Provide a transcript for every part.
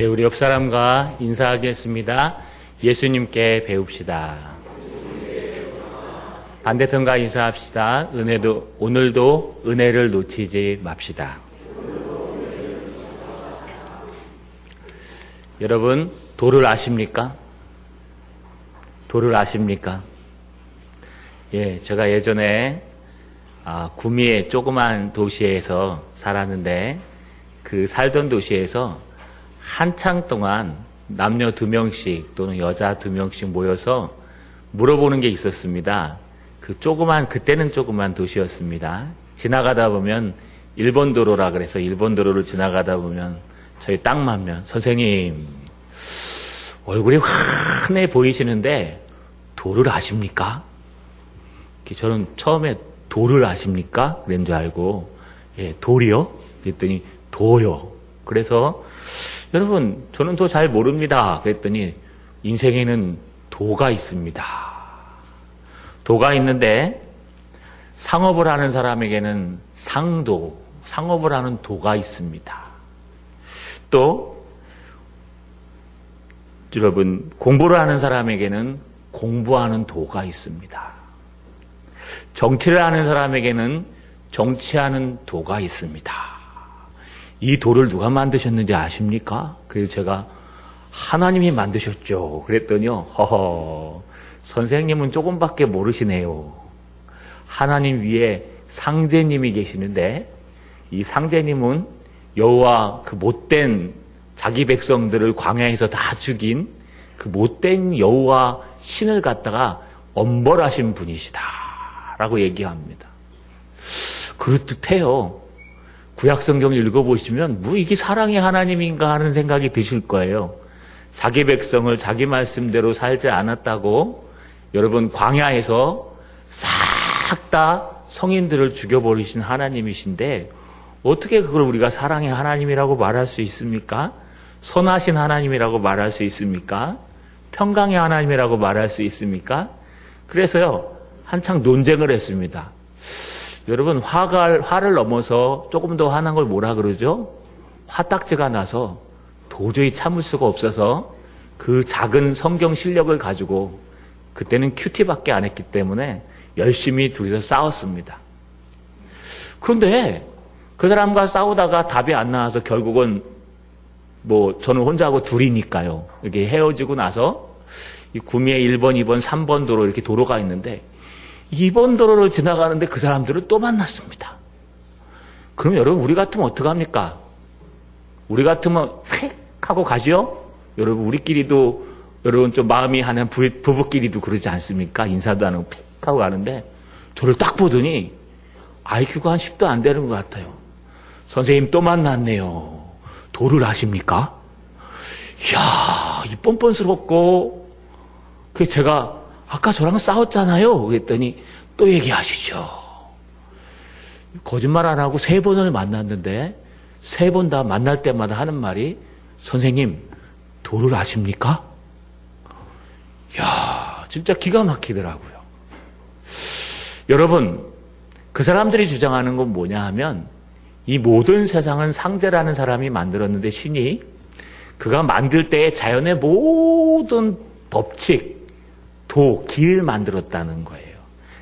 예, 우리 옆 사람과 인사하겠습니다. 예수님께 배웁시다. 반대편과 인사합시다. 오늘도 은혜를 놓치지 맙시다. 여러분, 도를 아십니까? 도를 아십니까? 예, 제가 예전에 구미의 조그만 도시에서 살았는데 그 살던 도시에서 한창 동안 남녀 2명씩 또는 여자 2명씩 모여서 물어보는 게 있었습니다. 그때는 조그만 도시였습니다. 지나가다 보면 일본 도로라 그래서 일본 도로를 지나가다 보면 저희 딱 맞면 선생님 얼굴이 환해 보이시는데 도를 아십니까? 저는 처음에 도를 아십니까? 그런 줄 알고 예, 돌이요? 그랬더니 도요. 그래서 여러분 저는 도 잘 모릅니다. 그랬더니 인생에는 도가 있습니다. 도가 있는데 상업을 하는 사람에게는 상도, 상업을 하는 도가 있습니다. 또 여러분 공부를 하는 사람에게는 공부하는 도가 있습니다. 정치를 하는 사람에게는 정치하는 도가 있습니다. 이 도를 누가 만드셨는지 아십니까? 그래서 제가 하나님이 만드셨죠. 그랬더니요. 허허, 선생님은 조금밖에 모르시네요. 하나님 위에 상제님이 계시는데 이 상제님은 여호와 그 못된 자기 백성들을 광야에서 다 죽인 그 못된 여호와 신을 갖다가 엄벌하신 분이시다 라고 얘기합니다. 그럴듯해요. 구약성경 읽어보시면 뭐 이게 사랑의 하나님인가 하는 생각이 드실 거예요. 자기 백성을 자기 말씀대로 살지 않았다고 여러분 광야에서 싹 다 성인들을 죽여버리신 하나님이신데 어떻게 그걸 우리가 사랑의 하나님이라고 말할 수 있습니까? 선하신 하나님이라고 말할 수 있습니까? 평강의 하나님이라고 말할 수 있습니까? 그래서요 한창 논쟁을 했습니다. 여러분 화를 넘어서 조금 더 화난 걸 뭐라 그러죠? 화딱지가 나서 도저히 참을 수가 없어서 그 작은 성경 실력을 가지고 그때는 큐티밖에 안 했기 때문에 열심히 둘이서 싸웠습니다. 그런데 그 사람과 싸우다가 답이 안 나와서 결국은 저는 혼자하고 둘이니까요. 이렇게 헤어지고 나서 이 구미에 1번, 2번, 3번 도로 이렇게 도로가 있는데 2번 도로를 지나가는데 그 사람들을 또 만났습니다. 그럼 여러분 우리 같으면 어떡합니까? 우리 같으면 휙 하고 가죠? 여러분 우리끼리도 여러분 좀 마음이 하는 부부끼리도 그러지 않습니까? 인사도 안 하고 픽 하고 가는데 저를 딱 보더니 IQ가 한 10도 안 되는 것 같아요. 선생님 또 만났네요. 도를 아십니까? 이야, 이 뻔뻔스럽고 제가 아까 저랑 싸웠잖아요. 그랬더니 또 얘기하시죠. 거짓말 안 하고 3번을 만났는데 3번 다 만날 때마다 하는 말이 선생님 도를 아십니까? 이야, 진짜 기가 막히더라고요. 여러분 그 사람들이 주장하는 건 뭐냐 하면 이 모든 세상은 상제라는 사람이 만들었는데 신이 그가 만들 때의 자연의 모든 법칙 도, 길 만들었다는 거예요.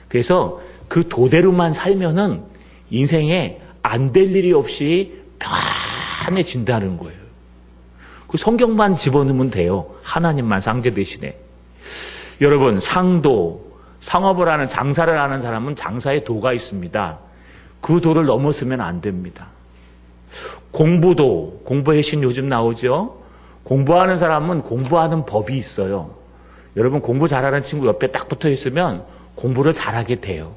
그래서 그 도대로만 살면은 인생에 안 될 일이 없이 편해진다는 거예요. 그 성경만 집어넣으면 돼요. 하나님만 상제 대신에. 여러분, 상도, 상업을 하는, 장사를 하는 사람은 장사의 도가 있습니다. 그 도를 넘어서면 안 됩니다. 공부도, 공부의 신 요즘 나오죠? 공부하는 사람은 공부하는 법이 있어요. 여러분 공부 잘하는 친구 옆에 딱 붙어 있으면 공부를 잘하게 돼요.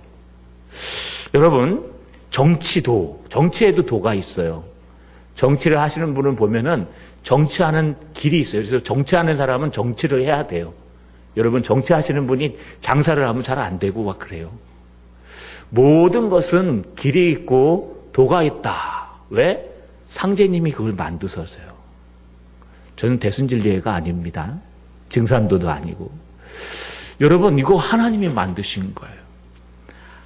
여러분 정치도, 정치에도 도가 있어요. 정치를 하시는 분을 보면은 정치하는 길이 있어요. 그래서 정치하는 사람은 정치를 해야 돼요. 여러분 정치하시는 분이 장사를 하면 잘 안 되고 막 그래요. 모든 것은 길이 있고 도가 있다. 왜? 상제님이 그걸 만드셔서요. 저는 대순진리회가 아닙니다. 증산도도 아니고. 여러분 이거 하나님이 만드신 거예요.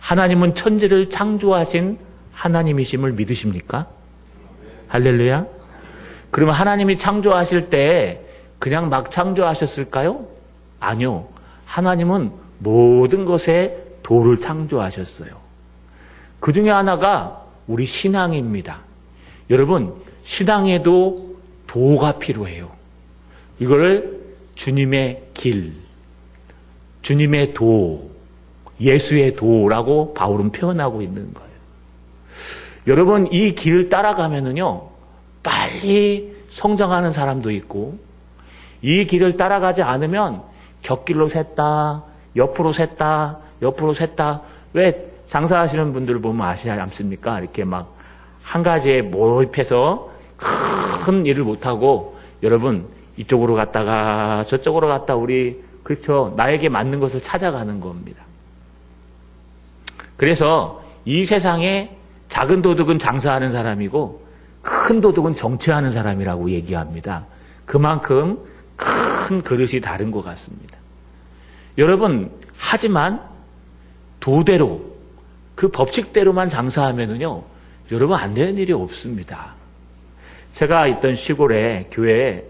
하나님은 천지를 창조하신 하나님이심을 믿으십니까? 할렐루야. 그러면 하나님이 창조하실 때 그냥 막 창조하셨을까요? 아니요. 하나님은 모든 것에 도를 창조하셨어요. 그 중에 하나가 우리 신앙입니다. 여러분, 신앙에도 도가 필요해요. 이거를 주님의 길, 주님의 도, 예수의 도라고 바울은 표현하고 있는 거예요. 여러분, 이 길을 따라가면은요, 빨리 성장하는 사람도 있고, 이 길을 따라가지 않으면 곁길로 샜다, 옆으로 샜다, 옆으로 샜다. 왜 장사하시는 분들 보면 아시지 않습니까? 이렇게 막 한 가지에 몰입해서 큰 일을 못하고, 여러분, 이쪽으로 갔다가 저쪽으로 갔다 우리, 그렇죠. 나에게 맞는 것을 찾아가는 겁니다. 그래서 이 세상에 작은 도둑은 장사하는 사람이고 큰 도둑은 정치하는 사람이라고 얘기합니다. 그만큼 큰 그릇이 다른 것 같습니다. 여러분, 하지만 도대로 그 법칙대로만 장사하면은요, 여러분 안 되는 일이 없습니다. 제가 있던 시골에 교회에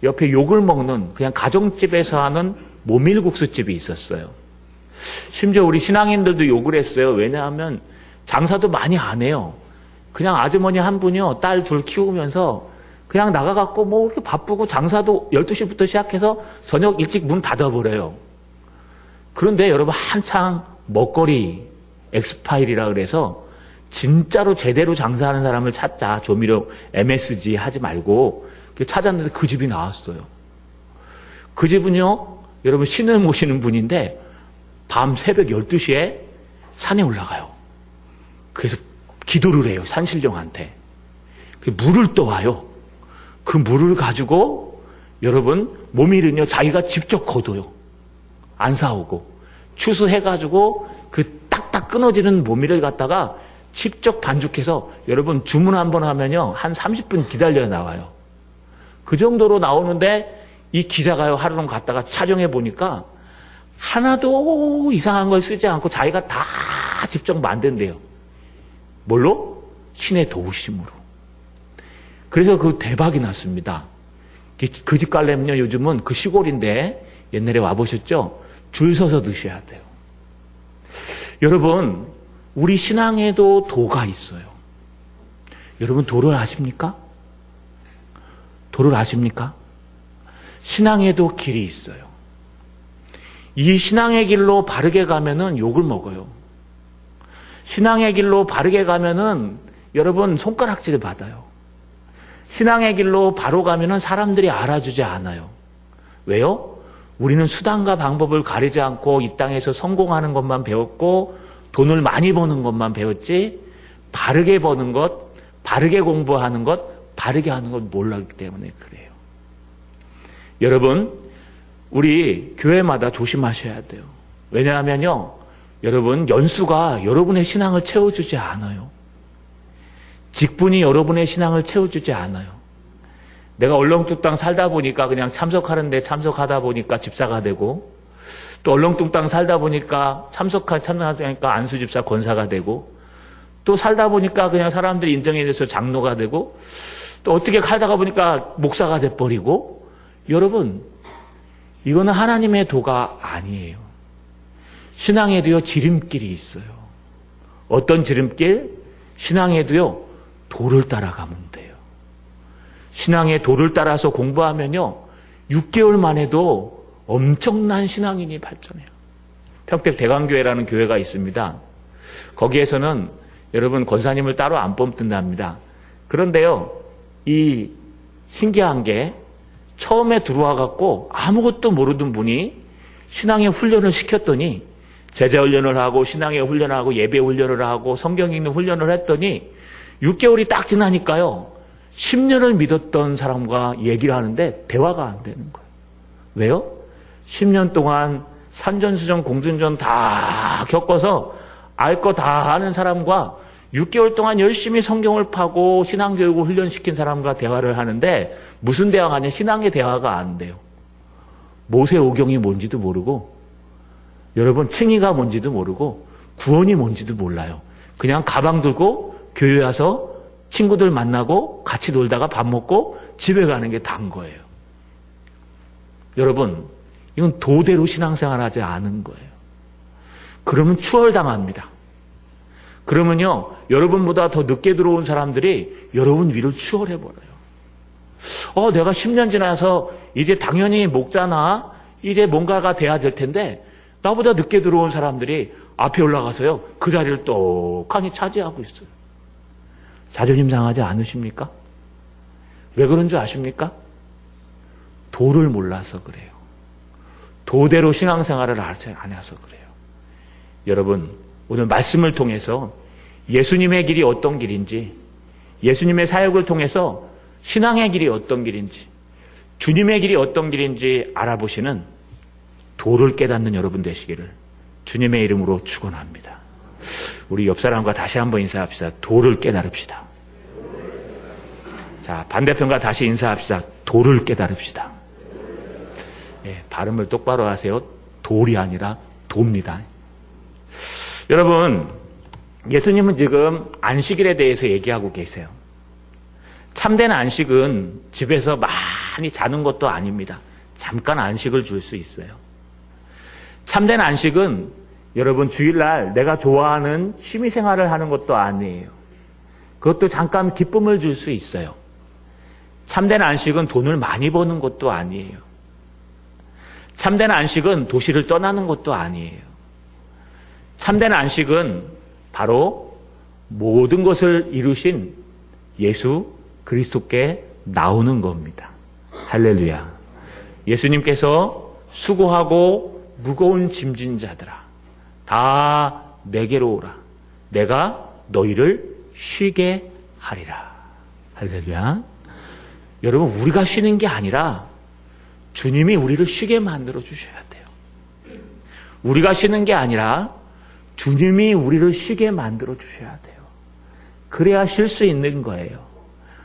옆에 욕을 먹는 그냥 가정집에서 하는 모밀국수집이 있었어요. 심지어 우리 신앙인들도 욕을 했어요. 왜냐하면 장사도 많이 안 해요. 그냥 아주머니 한 분이요, 딸 둘 키우면서 그냥 나가갖고 뭐 이렇게 바쁘고 장사도 12시부터 시작해서 저녁 일찍 문 닫아버려요. 그런데 여러분 한창 먹거리 엑스파일이라 그래서 진짜로 제대로 장사하는 사람을 찾자. 조미료 MSG 하지 말고 찾았는데 그 집이 나왔어요. 그 집은요, 여러분 신을 모시는 분인데 밤 새벽 12시에 산에 올라가요. 그래서 기도를 해요. 산신령한테. 물을 떠와요. 그 물을 가지고 여러분 모밀은요 자기가 직접 걷어요. 안 사오고 추수해가지고 그 딱딱 끊어지는 모밀을 갖다가 직접 반죽해서 여러분 주문 한번 하면요 한 30분 기다려야 나와요. 그 정도로 나오는데 이 기자가요 하루는 갔다가 촬영해 보니까 하나도 이상한 걸 쓰지 않고 자기가 다 직접 만든대요. 뭘로? 신의 도우심으로. 그래서 그 대박이 났습니다. 그 집 가려면요 요즘은 그 시골인데 옛날에 와보셨죠? 줄 서서 드셔야 돼요. 여러분, 우리 신앙에도 도가 있어요. 여러분 도를 아십니까? 도를 아십니까? 신앙에도 길이 있어요. 이 신앙의 길로 바르게 가면은 욕을 먹어요. 신앙의 길로 바르게 가면은 여러분 손가락질 받아요. 신앙의 길로 바로 가면은 사람들이 알아주지 않아요. 왜요? 우리는 수단과 방법을 가리지 않고 이 땅에서 성공하는 것만 배웠고 돈을 많이 버는 것만 배웠지 바르게 버는 것, 바르게 공부하는 것, 바르게 하는 것 몰랐기 때문에 그래요. 여러분, 우리 교회마다 조심하셔야 돼요. 왜냐하면요, 여러분 연수가 여러분의 신앙을 채워주지 않아요. 직분이 여러분의 신앙을 채워주지 않아요. 내가 얼렁뚱땅 살다 보니까 그냥 참석하는데 참석하다 보니까 집사가 되고 또 얼렁뚱땅 살다 보니까 참석하니까 안수집사 권사가 되고 또 살다 보니까 그냥 사람들이 인정해 줘서 장로가 되고 또 어떻게 살다가 보니까 목사가 돼버리고 여러분 이거는 하나님의 도가 아니에요. 신앙에도요 지름길이 있어요. 어떤 지름길? 신앙에도요 도를 따라가면 돼요. 신앙의 도를 따라서 공부하면요 6개월 만에도 엄청난 신앙인이 발전해요. 평택 대강교회라는 교회가 있습니다. 거기에서는 여러분 권사님을 따로 안 뽑는답니다. 그런데요 이 신기한 게 처음에 들어와 갖고 아무것도 모르던 분이 신앙의 훈련을 시켰더니 제자 훈련을 하고 신앙의 훈련을 하고 예배 훈련을 하고 성경 읽는 훈련을 했더니 6개월이 딱 지나니까요 10년을 믿었던 사람과 얘기를 하는데 대화가 안 되는 거예요. 왜요? 10년 동안 산전수전 공전전 다 겪어서 알 거 다 아는 사람과 6개월 동안 열심히 성경을 파고 신앙교육을 훈련시킨 사람과 대화를 하는데 무슨 대화가 아니라 신앙의 대화가 안 돼요. 모세오경이 뭔지도 모르고 여러분 칭의가 뭔지도 모르고 구원이 뭔지도 몰라요. 그냥 가방 들고 교회 와서 친구들 만나고 같이 놀다가 밥 먹고 집에 가는 게 다인 거예요. 여러분, 이건 도대로 신앙생활하지 않은 거예요. 그러면 추월당합니다. 그러면요, 여러분보다 더 늦게 들어온 사람들이 여러분 위를 추월해버려요. 내가 10년 지나서 이제 당연히 목자나 이제 뭔가가 돼야 될 텐데 나보다 늦게 들어온 사람들이 앞에 올라가서요, 그 자리를 똑하니 차지하고 있어요. 자존심 상하지 않으십니까? 왜 그런 줄 아십니까? 도를 몰라서 그래요. 도대로 신앙생활을 안 해서 그래요. 여러분, 오늘 말씀을 통해서 예수님의 길이 어떤 길인지, 예수님의 사역을 통해서 신앙의 길이 어떤 길인지, 주님의 길이 어떤 길인지 알아보시는 도를 깨닫는 여러분 되시기를 주님의 이름으로 축원합니다. 우리 옆 사람과 다시 한번 인사합시다. 도를 깨달읍시다. 자, 반대편과 다시 인사합시다. 도를 깨달읍시다. 예, 발음을 똑바로 하세요. 돌이 아니라 도입니다. 여러분, 예수님은 지금 안식일에 대해서 얘기하고 계세요. 참된 안식은 집에서 많이 자는 것도 아닙니다. 잠깐 안식을 줄 수 있어요. 참된 안식은 여러분 주일날 내가 좋아하는 취미생활을 하는 것도 아니에요. 그것도 잠깐 기쁨을 줄 수 있어요. 참된 안식은 돈을 많이 버는 것도 아니에요. 참된 안식은 도시를 떠나는 것도 아니에요. 참된 안식은 바로 모든 것을 이루신 예수 그리스도께 나오는 겁니다. 할렐루야. 예수님께서 수고하고 무거운 짐진 자들아 다 내게로 오라. 내가 너희를 쉬게 하리라. 할렐루야. 여러분, 우리가 쉬는 게 아니라 주님이 우리를 쉬게 만들어 주셔야 돼요. 우리가 쉬는 게 아니라 주님이 우리를 쉬게 만들어 주셔야 돼요. 그래야 쉴 수 있는 거예요.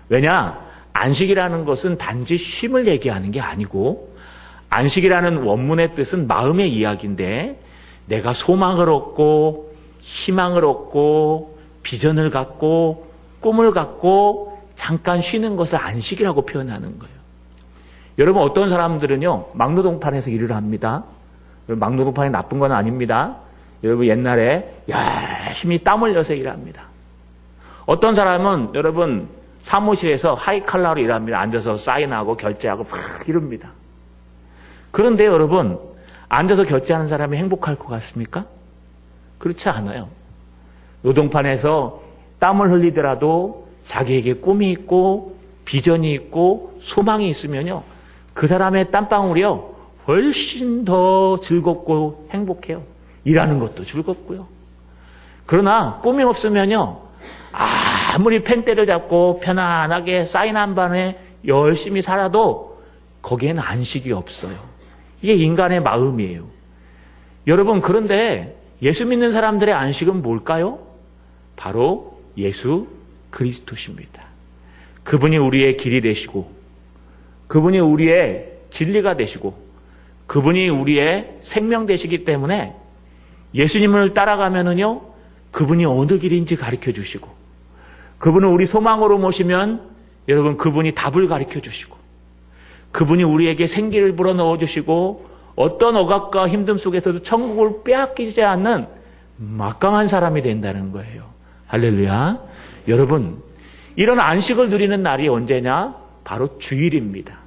왜냐? 안식이라는 것은 단지 쉼을 얘기하는 게 아니고, 안식이라는 원문의 뜻은 마음의 이야기인데, 내가 소망을 얻고 희망을 얻고 비전을 갖고 꿈을 갖고 잠깐 쉬는 것을 안식이라고 표현하는 거예요. 여러분, 어떤 사람들은요, 막노동판에서 일을 합니다. 막노동판이 나쁜 건 아닙니다. 여러분, 옛날에 열심히 땀 흘려서 일합니다. 어떤 사람은 여러분 사무실에서 하이칼라로 일합니다. 앉아서 사인하고 결제하고 막 이럽니다. 그런데 여러분, 앉아서 결제하는 사람이 행복할 것 같습니까? 그렇지 않아요. 노동판에서 땀을 흘리더라도 자기에게 꿈이 있고 비전이 있고 소망이 있으면요, 그 사람의 땀방울이요 훨씬 더 즐겁고 행복해요. 일하는 것도 즐겁고요. 그러나 꿈이 없으면요, 아무리 펜 때려잡고 편안하게 사인 한 번에 열심히 살아도 거기에는 안식이 없어요. 이게 인간의 마음이에요. 여러분, 그런데 예수 믿는 사람들의 안식은 뭘까요? 바로 예수 그리스도십니다. 그분이 우리의 길이 되시고, 그분이 우리의 진리가 되시고, 그분이 우리의 생명 되시기 때문에 예수님을 따라가면은요, 그분이 어느 길인지 가르쳐 주시고, 그분을 우리 소망으로 모시면 여러분 그분이 답을 가르쳐 주시고, 그분이 우리에게 생기를 불어넣어 주시고, 어떤 억압과 힘듦 속에서도 천국을 빼앗기지 않는 막강한 사람이 된다는 거예요. 할렐루야. 여러분, 이런 안식을 누리는 날이 언제냐? 바로 주일입니다.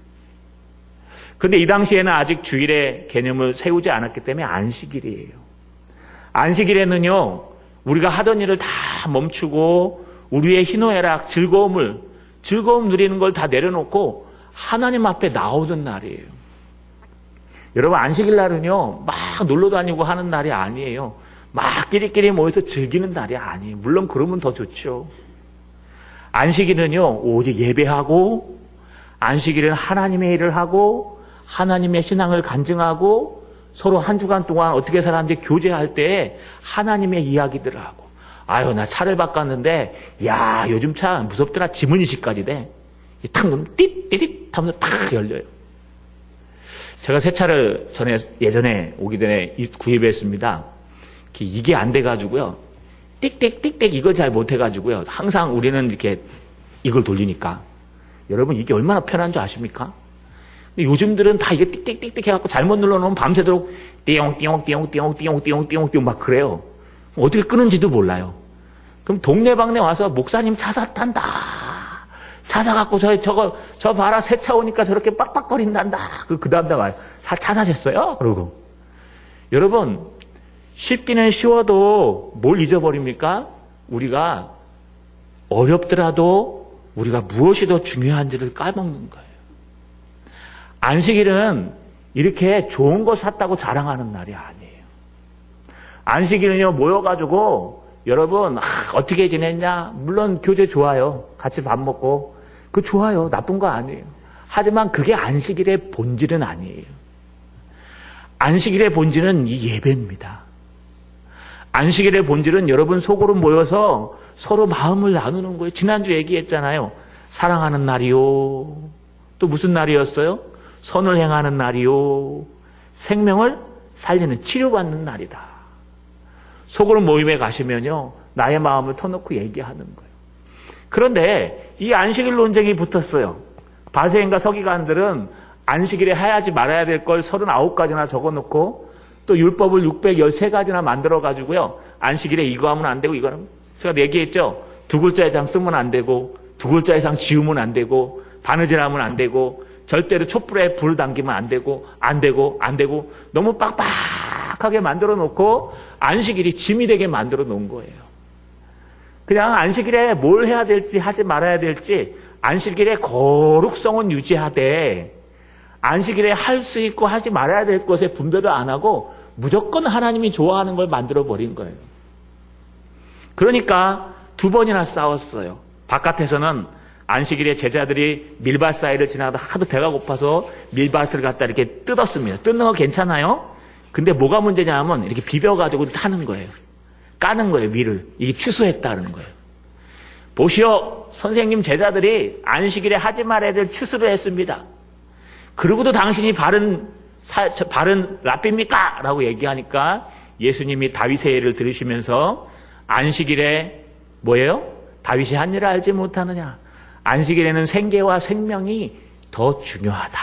그런데 이 당시에는 아직 주일의 개념을 세우지 않았기 때문에 안식일이에요. 안식일에는요, 우리가 하던 일을 다 멈추고 우리의 희노애락, 즐거움 누리는 걸 다 내려놓고 하나님 앞에 나오는 날이에요. 여러분, 안식일 날은요, 막 놀러 다니고 하는 날이 아니에요. 막 끼리끼리 모여서 즐기는 날이 아니에요. 물론 그러면 더 좋죠. 안식일은요, 오직 예배하고, 안식일은 하나님의 일을 하고, 하나님의 신앙을 간증하고, 서로 한 주간 동안 어떻게 살았는지 교제할 때 하나님의 이야기들을 하고, 아유, 나 차를 바꿨는데, 야, 요즘 차 무섭더라. 지문인식까지 돼. 탁 누르면 띠띠띠 하면서 탁 열려요. 제가 새 차를 예전에 오기 전에 구입했습니다. 이게 안 돼가지고요. 띡띡 띡띡 이걸 잘 못해가지고요. 항상 우리는 이렇게 이걸 돌리니까. 여러분 이게 얼마나 편한 줄 아십니까? 근데 요즘들은 다 이게 띡띡띡띡 해갖고 잘못 눌러놓으면 밤새도록 띠용띠용띠용띠용띠용띠용띠용띠용 막 그래요. 어떻게 끄는지도 몰라요. 그럼 동네방네 와서 목사님 차사 탄다. 차사 갖고 저 봐라 새 차 오니까 저렇게 빡빡거린단다. 그 다음 날 와요. 차 사셨어요? 그러고. 여러분 쉽기는 쉬워도 뭘 잊어버립니까? 우리가 어렵더라도 우리가 무엇이 더 중요한지를 까먹는 거예요. 안식일은 이렇게 좋은 거 샀다고 자랑하는 날이 아니에요. 안식일은요 모여가지고 여러분 어떻게 지냈냐? 물론 교제 좋아요. 같이 밥 먹고 그 좋아요. 나쁜 거 아니에요. 하지만 그게 안식일의 본질은 아니에요. 안식일의 본질은 이 예배입니다. 안식일의 본질은 여러분 속으로 모여서 서로 마음을 나누는 거예요. 지난주 얘기했잖아요. 사랑하는 날이요. 또 무슨 날이었어요? 선을 행하는 날이요. 생명을 살리는 치료받는 날이다. 속으로 모임에 가시면요. 나의 마음을 터놓고 얘기하는 거예요. 그런데 이 안식일 논쟁이 붙었어요. 바리새인과 서기관들은 안식일에 해야지 말아야 될 걸 39가지나 적어놓고 또 율법을 613가지나 만들어가지고요. 안식일에 이거 하면 안 되고 이거 하면. 제가 얘기했죠. 2글자 이상 쓰면 안 되고 2글자 이상 지우면 안 되고 바느질하면 안 되고 절대로 촛불에 불 당기면 안 되고 너무 빡빡하게 만들어 놓고 안식일이 짐이 되게 만들어 놓은 거예요. 그냥 안식일에 뭘 해야 될지 하지 말아야 될지 안식일에 거룩성은 유지하되 안식일에 할 수 있고 하지 말아야 될 것에 분별을 안 하고 무조건 하나님이 좋아하는 걸 만들어 버린 거예요. 그러니까 2번이나 싸웠어요. 바깥에서는 안식일에 제자들이 밀밭 사이를 지나가다 하도 배가 고파서 밀밭을 갖다 이렇게 뜯었습니다. 뜯는 거 괜찮아요? 근데 뭐가 문제냐 하면 이렇게 비벼가지고 타는 거예요. 까는 거예요, 밀을. 이게 추수했다는 거예요. 보시오, 선생님 제자들이 안식일에 하지 말아야 될 추수를 했습니다. 그러고도 당신이 바른 랍비입니까? 라고 얘기하니까 예수님이 다윗의 예를 들으시면서 안식일에 뭐예요? 다윗이 한 일을 알지 못하느냐? 안식일에는 생계와 생명이 더 중요하다.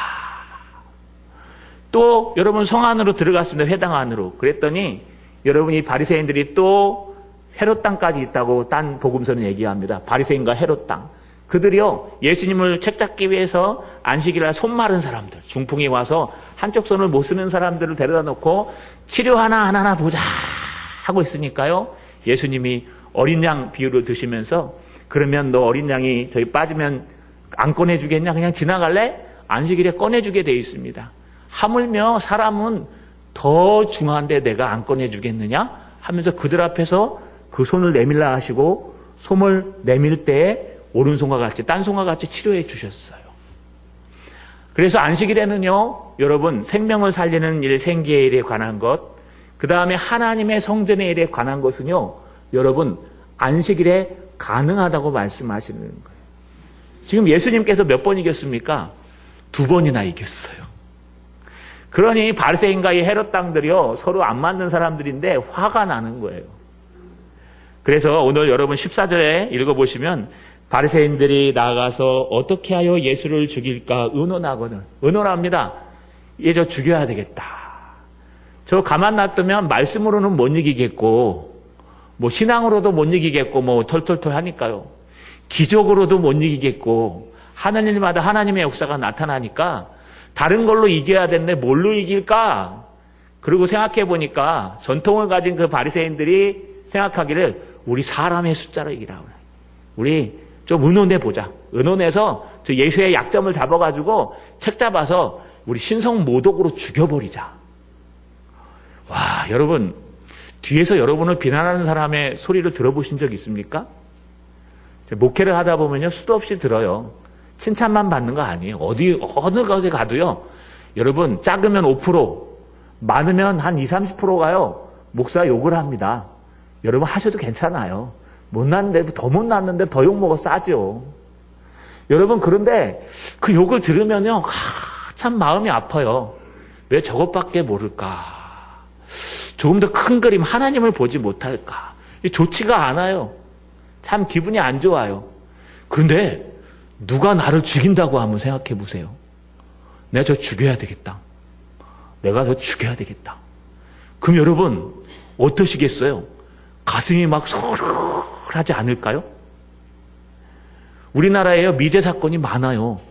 또 여러분 성 안으로 들어갔습니다. 회당 안으로. 그랬더니 여러분 이 바리새인들이 또 헤롯 땅까지 있다고 딴 복음서는 얘기합니다. 바리새인과 헤롯 땅. 그들이요 예수님을 책잡기 위해서 안식일날 손 마른 사람들, 중풍이 와서 한쪽 손을 못 쓰는 사람들을 데려다 놓고 치료 하나하나 보자 하고 있으니까요. 예수님이 어린 양 비유를 드시면서 그러면 너 어린 양이 저기 빠지면 안 꺼내주겠냐? 그냥 지나갈래? 안식일에 꺼내주게 돼 있습니다. 하물며 사람은 더 중요한데 내가 안 꺼내주겠느냐? 하면서 그들 앞에서 그 손을 내밀라 하시고 손을 내밀 때에 오른손과 같이 딴 손과 같이 치료해 주셨어요. 그래서 안식일에는요 여러분 생명을 살리는 일, 생계의 일에 관한 것, 그 다음에 하나님의 성전의 일에 관한 것은요 여러분 안식일에 가능하다고 말씀하시는 거예요. 지금 예수님께서 몇 번 이겼습니까? 2번이나 이겼어요. 그러니 바리새인과 이 헤롯 땅들이요 서로 안 맞는 사람들인데 화가 나는 거예요. 그래서 오늘 여러분 14절에 읽어보시면 바리새인들이 나가서 어떻게 하여 예수를 죽일까 의논합니다. 얘 저 죽여야 되겠다. 저 가만 놔두면 말씀으로는 못 이기겠고 뭐 신앙으로도 못 이기겠고 뭐 털털털 하니까요. 기적으로도 못 이기겠고 하는 일마다 하나님의 역사가 나타나니까 다른 걸로 이겨야 되는데 뭘로 이길까? 그리고 생각해 보니까 전통을 가진 그 바리새인들이 생각하기를 우리 사람의 숫자로 이기라고. 우리 좀 의논해 보자. 의논해서 저 예수의 약점을 잡아가지고 책 잡아서 우리 신성 모독으로 죽여버리자. 와, 여러분 뒤에서 여러분을 비난하는 사람의 소리를 들어보신 적 있습니까? 목회를 하다 보면요 수도 없이 들어요. 칭찬만 받는 거 아니에요. 어느 곳에 가도요. 여러분 작으면 5%, 많으면 한 20-30%가요. 목사 욕을 합니다. 여러분 하셔도 괜찮아요. 못났는데 더 못났는데 더 욕먹어 싸죠. 여러분 그런데 그 욕을 들으면요 참 마음이 아파요. 왜 저것밖에 모를까? 조금 더 큰 그림 하나님을 보지 못할까? 좋지가 않아요. 참 기분이 안 좋아요. 그런데 누가 나를 죽인다고 한번 생각해 보세요. 내가 저 죽여야 되겠다. 내가 저 죽여야 되겠다. 그럼 여러분 어떠시겠어요? 가슴이 막 서늘하지 않을까요? 우리나라에요 미제 사건이 많아요.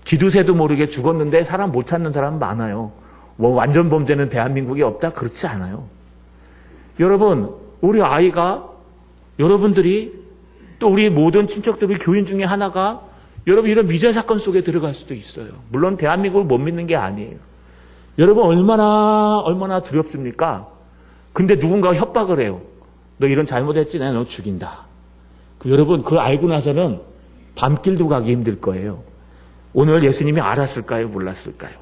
뒤두새도 모르게 죽었는데 사람 못 찾는 사람 많아요. 뭐 완전 범죄는 대한민국에 없다? 그렇지 않아요. 여러분 우리 아이가 여러분들이 또 우리 모든 친척들 우리 교인 중에 하나가 여러분 이런 미제 사건 속에 들어갈 수도 있어요. 물론 대한민국을 못 믿는 게 아니에요. 여러분 얼마나 두렵습니까? 근데 누군가가 협박을 해요. 너 이런 잘못했지? 내가 너 죽인다. 여러분 그걸 알고 나서는 밤길도 가기 힘들 거예요. 오늘 예수님이 알았을까요? 몰랐을까요?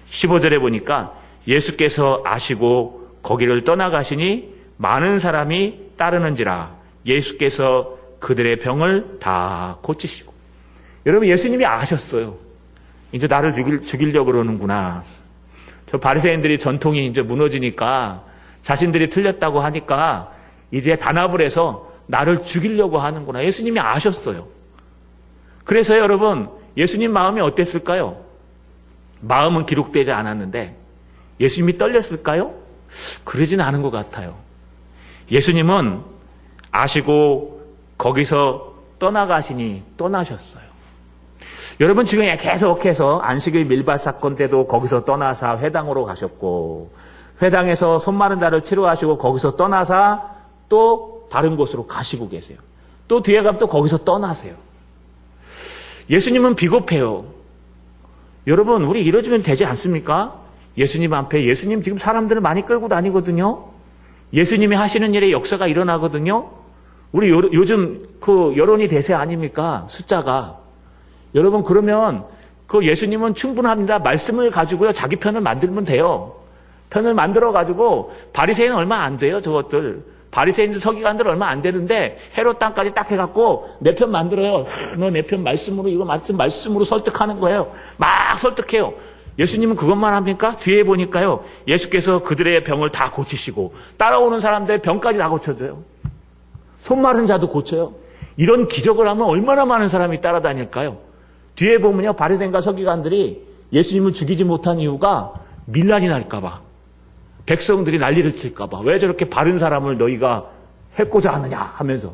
15절에 보니까 예수께서 아시고 거기를 떠나가시니 많은 사람이 따르는지라 예수께서 그들의 병을 다 고치시고. 여러분 예수님이 아셨어요. 이제 나를 죽이려고 그러는구나. 저 바리새인들이 전통이 이제 무너지니까 자신들이 틀렸다고 하니까 이제 단합을 해서 나를 죽이려고 하는구나. 예수님이 아셨어요. 그래서 여러분 예수님 마음이 어땠을까요? 마음은 기록되지 않았는데 예수님이 떨렸을까요? 그러진 않은 것 같아요. 예수님은 아시고 거기서 떠나가시니 떠나셨어요. 여러분 지금 계속해서 안식일 밀밭 사건 때도 거기서 떠나사 회당으로 가셨고 회당에서 손 마른 자를 치료하시고 거기서 떠나사 또 다른 곳으로 가시고 계세요. 또 뒤에 가면 또 거기서 떠나세요. 예수님은 비겁해요. 여러분 우리 이러지면 되지 않습니까? 예수님 앞에 예수님 지금 사람들을 많이 끌고 다니거든요. 예수님이 하시는 일에 역사가 일어나거든요. 우리 요즘 그 여론이 대세 아닙니까? 숫자가. 여러분 그러면 그 예수님은 충분합니다. 말씀을 가지고요 자기 편을 만들면 돼요. 편을 만들어 가지고 바리새인은 얼마 안 돼요. 저것들 바리새인들 서기관들 얼마 안 되는데 헤롯 땅까지 딱 해갖고 내 편 만들어요. 너 내 편 말씀으로 이거 말씀으로 설득하는 거예요. 막 설득해요. 예수님은 그것만 합니까? 뒤에 보니까요 예수께서 그들의 병을 다 고치시고 따라오는 사람들의 병까지 다 고쳐줘요. 손 마른 자도 고쳐요. 이런 기적을 하면 얼마나 많은 사람이 따라다닐까요? 뒤에 보면요 바리새인과 서기관들이 예수님을 죽이지 못한 이유가 밀란이 날까 봐. 백성들이 난리를 칠까 봐. 왜 저렇게 바른 사람을 너희가 해코자 하느냐 하면서.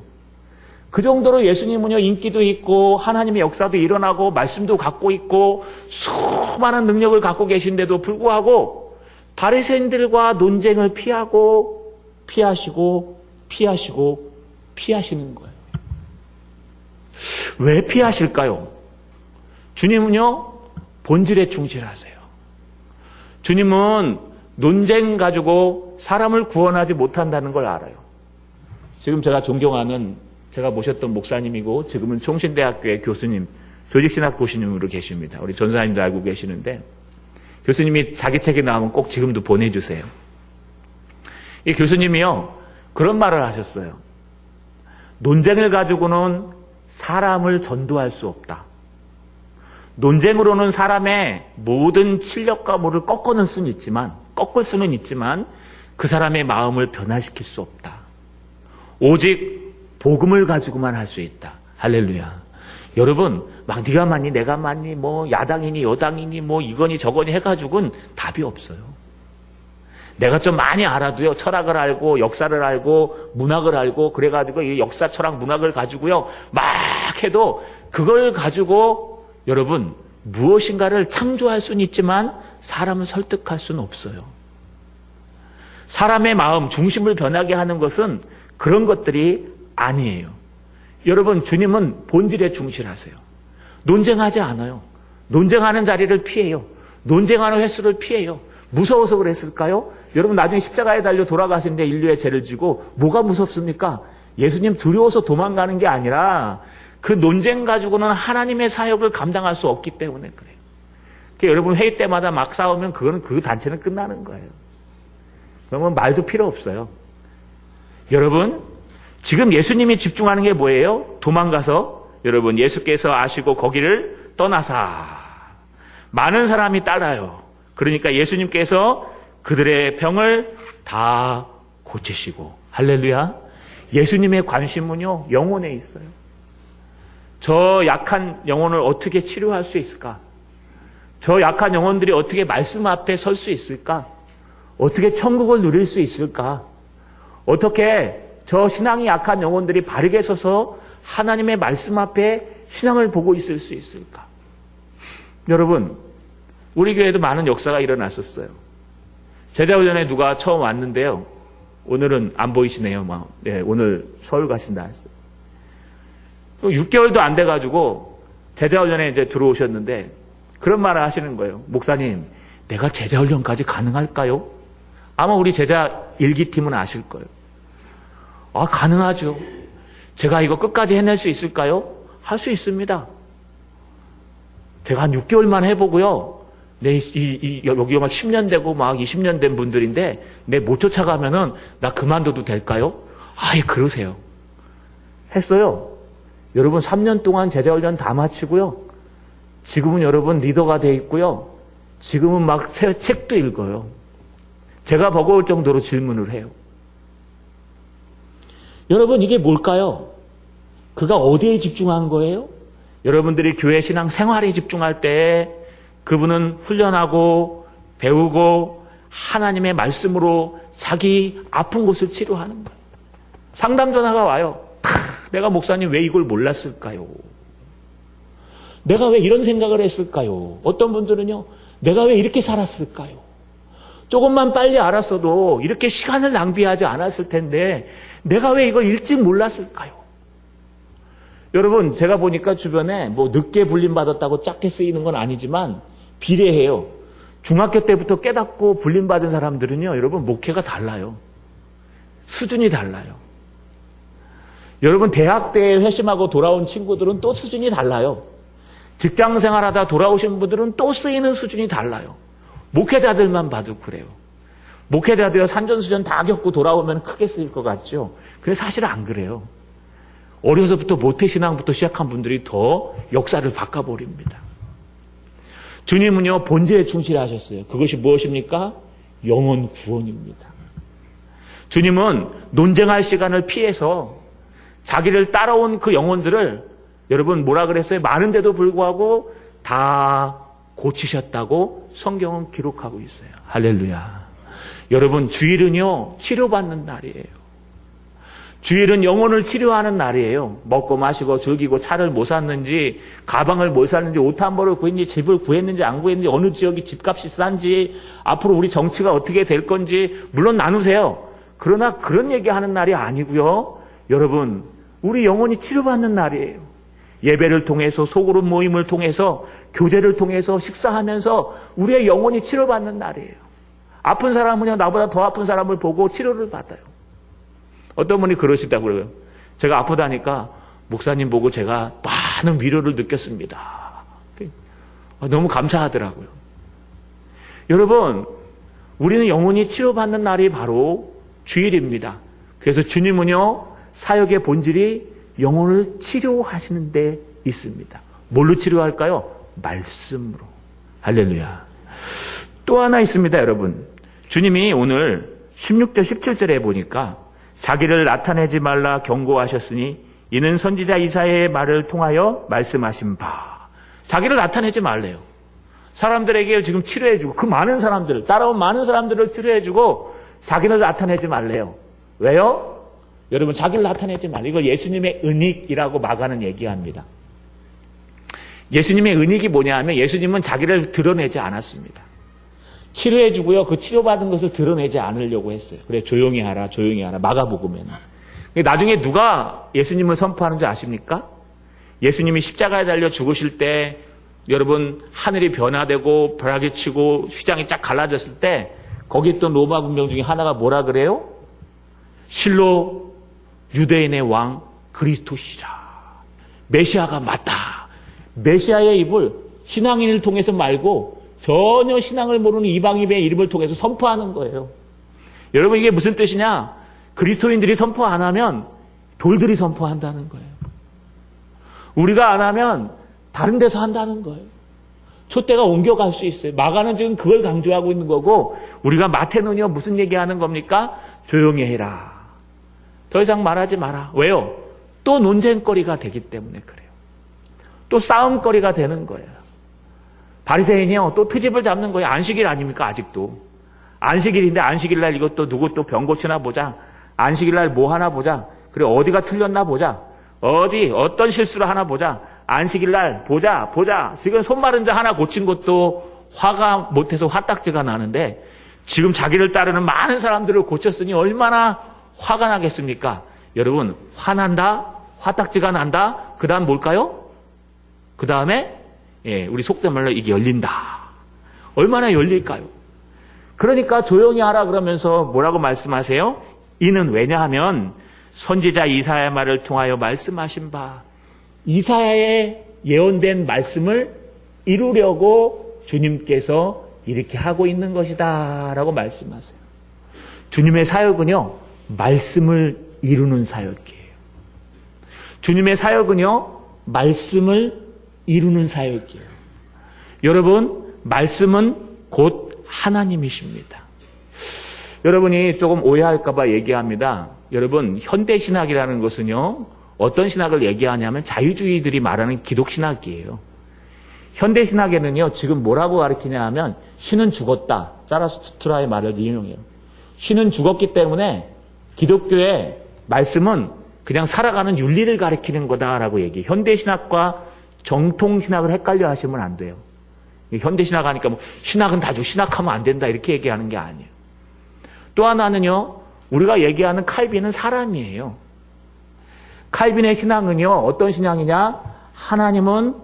그 정도로 예수님은요 인기도 있고 하나님의 역사도 일어나고 말씀도 갖고 있고 수많은 능력을 갖고 계신데도 불구하고 바리새인들과 논쟁을 피하시고 피하시는 거예요. 왜 피하실까요? 주님은요 본질에 충실하세요. 주님은 논쟁 가지고 사람을 구원하지 못한다는 걸 알아요. 지금 제가 존경하는 제가 모셨던 목사님이고 지금은 총신대학교의 교수님, 조직신학 교수님으로 계십니다. 우리 전사님도 알고 계시는데 교수님이 자기 책에 나오면 꼭 지금도 보내주세요. 이 교수님이요 그런 말을 하셨어요. 논쟁을 가지고는 사람을 전도할 수 없다. 논쟁으로는 사람의 모든 실력과 모를 꺾을 수는 있지만 그 사람의 마음을 변화시킬 수 없다. 오직 복음을 가지고만 할 수 있다. 할렐루야. 여러분 막 네가 맞니 내가 맞니 뭐 야당이니 여당이니 뭐 이거니 저거니 해가지고는 답이 없어요. 내가 좀 많이 알아도요 철학을 알고 역사를 알고 문학을 알고 그래가지고 이 역사 철학 문학을 가지고요 막 해도 그걸 가지고 여러분 무엇인가를 창조할 수는 있지만 사람을 설득할 수는 없어요. 사람의 마음 중심을 변하게 하는 것은 그런 것들이 아니에요. 여러분 주님은 본질에 충실하세요. 논쟁하지 않아요. 논쟁하는 자리를 피해요. 논쟁하는 횟수를 피해요. 무서워서 그랬을까요? 여러분 나중에 십자가에 달려 돌아가시는데 인류의 죄를 지고 뭐가 무섭습니까? 예수님 두려워서 도망가는 게 아니라 그 논쟁 가지고는 하나님의 사역을 감당할 수 없기 때문에 그래요. 그러니까 여러분 회의 때마다 막 싸우면 그거는 그 단체는 끝나는 거예요. 그러면 말도 필요 없어요. 여러분 지금 예수님이 집중하는 게 뭐예요? 도망가서 여러분 예수께서 아시고 거기를 떠나사 많은 사람이 따라요. 그러니까 예수님께서 그들의 병을 다 고치시고 할렐루야. 예수님의 관심은요 영혼에 있어요. 저 약한 영혼을 어떻게 치료할 수 있을까? 저 약한 영혼들이 어떻게 말씀 앞에 설 수 있을까? 어떻게 천국을 누릴 수 있을까? 어떻게 저 신앙이 약한 영혼들이 바르게 서서 하나님의 말씀 앞에 신앙을 보고 있을 수 있을까? 여러분, 우리 교회에도 많은 역사가 일어났었어요. 제자훈련에 누가 처음 왔는데요. 오늘은 안 보이시네요. 네, 오늘 서울 가신다 했어요. 6개월도 안 돼가지고 제자훈련에 이제 들어오셨는데 그런 말을 하시는 거예요. 목사님, 내가 제자훈련까지 가능할까요? 아마 우리 제자 일기팀은 아실 거예요. 아, 가능하죠. 제가 이거 끝까지 해낼 수 있을까요? 할 수 있습니다. 제가 한 6개월만 해보고요. 여기 막 10년 되고 막 20년 된 분들인데 내 못 쫓아가면은 나 그만둬도 될까요? 아예 그러세요. 했어요. 여러분 3년 동안 제자훈련 다 마치고요. 지금은 여러분 리더가 돼 있고요. 지금은 막 책도 읽어요. 제가 버거울 정도로 질문을 해요. 여러분 이게 뭘까요? 그가 어디에 집중한 거예요? 여러분들이 교회 신앙 생활에 집중할 때 그분은 훈련하고 배우고 하나님의 말씀으로 자기 아픈 곳을 치료하는 거예요. 상담 전화가 와요. 내가 목사님 왜 이걸 몰랐을까요? 내가 왜 이런 생각을 했을까요? 어떤 분들은요. 내가 왜 이렇게 살았을까요? 조금만 빨리 알았어도 이렇게 시간을 낭비하지 않았을 텐데 내가 왜 이걸 일찍 몰랐을까요? 여러분 제가 보니까 주변에 뭐 늦게 불림받았다고 작게 쓰이는 건 아니지만 비례해요. 중학교 때부터 깨닫고 불림받은 사람들은요. 여러분 목회가 달라요. 수준이 달라요. 여러분 대학 때 회심하고 돌아온 친구들은 또 수준이 달라요. 직장 생활하다 돌아오신 분들은 또 쓰이는 수준이 달라요. 목회자들만 봐도 그래요. 목회자들 산전수전 다 겪고 돌아오면 크게 쓰일 것 같죠. 근데 사실 안 그래요. 어려서부터 모태신앙부터 시작한 분들이 더 역사를 바꿔버립니다. 주님은요 본질에 충실하셨어요. 그것이 무엇입니까? 영혼 구원입니다. 주님은 논쟁할 시간을 피해서 자기를 따라온 그 영혼들을 여러분 뭐라 그랬어요? 많은데도 불구하고 다 고치셨다고 성경은 기록하고 있어요. 할렐루야. 여러분 주일은요 치료받는 날이에요. 주일은 영혼을 치료하는 날이에요. 먹고 마시고 즐기고 차를 뭐 샀는지 가방을 뭐 샀는지 옷 한 벌을 구했는지 집을 구했는지 안 구했는지 어느 지역이 집값이 싼지 앞으로 우리 정치가 어떻게 될 건지 물론 나누세요. 그러나 그런 얘기하는 날이 아니고요. 여러분 우리 영혼이 치료받는 날이에요. 예배를 통해서 소그룹 모임을 통해서 교제를 통해서 식사하면서 우리의 영혼이 치료받는 날이에요. 아픈 사람은요 나보다 더 아픈 사람을 보고 치료를 받아요. 어떤 분이 그러시다고 그래요. 제가 아프다니까 목사님 보고 제가 많은 위로를 느꼈습니다. 너무 감사하더라고요. 여러분 우리는 영혼이 치료받는 날이 바로 주일입니다. 그래서 주님은요 사역의 본질이 영혼을 치료하시는 데 있습니다. 뭘로 치료할까요? 말씀으로. 할렐루야. 또 하나 있습니다, 여러분. 주님이 오늘 16절, 17절에 보니까 자기를 나타내지 말라 경고하셨으니 이는 선지자 이사야의 말을 통하여 말씀하신 바. 자기를 나타내지 말래요. 사람들에게 지금 치료해주고 그 많은 사람들을 따라온 많은 사람들을 치료해주고 자기를 나타내지 말래요. 왜요? 여러분 자기를 나타내지 말래요. 이걸 예수님의 은익이라고 막하는 얘기합니다. 예수님의 은익이 뭐냐 하면 예수님은 자기를 드러내지 않았습니다. 치료해주고요. 그 치료받은 것을 드러내지 않으려고 했어요. 그래 조용히 하라 조용히 하라 마가복음에는. 나중에 누가 예수님을 선포하는 줄 아십니까? 예수님이 십자가에 달려 죽으실 때 여러분 하늘이 변화되고 벼락이 치고 휘장이 쫙 갈라졌을 때 거기 있던 로마 군병 중에 하나가 뭐라 그래요? 실로 유대인의 왕 그리스도시라. 메시아가 맞다. 메시아의 입을 신앙인을 통해서 말고 전혀 신앙을 모르는 이방인의 이름을 통해서 선포하는 거예요. 여러분 이게 무슨 뜻이냐? 그리스도인들이 선포 안 하면 돌들이 선포한다는 거예요. 우리가 안 하면 다른 데서 한다는 거예요. 촛대가 옮겨갈 수 있어요. 마가는 지금 그걸 강조하고 있는 거고 우리가 마태는요 무슨 얘기하는 겁니까? 조용히 해라. 더 이상 말하지 마라. 왜요? 또 논쟁거리가 되기 때문에 그래요. 또 싸움거리가 되는 거예요. 바리새인이요, 또 트집을 잡는 거예요. 안식일 아닙니까, 아직도. 안식일인데 안식일날 이것도 누구 또 병 고치나 보자. 안식일날 뭐 하나 보자. 그래, 어디가 틀렸나 보자. 어떤 실수를 하나 보자. 안식일날 보자. 지금 손 마른 자 하나 고친 것도 화가 못해서 화딱지가 나는데 지금 자기를 따르는 많은 사람들을 고쳤으니 얼마나 화가 나겠습니까? 여러분, 화난다? 화딱지가 난다? 그 다음 뭘까요? 그 다음에 우리 속된 말로 이게 열린다. 얼마나 열릴까요? 그러니까 조용히 하라 그러면서 뭐라고 말씀하세요? 이는 왜냐하면 선지자 이사야의 말을 통하여 말씀하신 바 이사야의 예언된 말씀을 이루려고 주님께서 이렇게 하고 있는 것이다 라고 말씀하세요. 주님의 사역은요, 말씀을 이루는 사역이에요. 주님의 사역은요, 말씀을 이루는 사역이에요. 여러분, 말씀은 곧 하나님이십니다. 여러분이 조금 오해할까봐 얘기합니다. 여러분, 현대신학이라는 것은요, 어떤 신학을 얘기하냐면 자유주의들이 말하는 기독신학이에요. 현대신학에는요, 지금 뭐라고 가르치냐 하면 신은 죽었다. 자라투스트라의 말을 인용해요. 신은 죽었기 때문에 기독교의 말씀은 그냥 살아가는 윤리를 가리키는 거다라고 얘기해요. 현대신학과 정통신학을 헷갈려 하시면 안 돼요. 현대신학 하니까 뭐 신학은 다죠. 신학하면 안 된다 이렇게 얘기하는 게 아니에요. 또 하나는요, 우리가 얘기하는 칼빈은 사람이에요. 칼빈의 신앙은요, 어떤 신앙이냐? 하나님은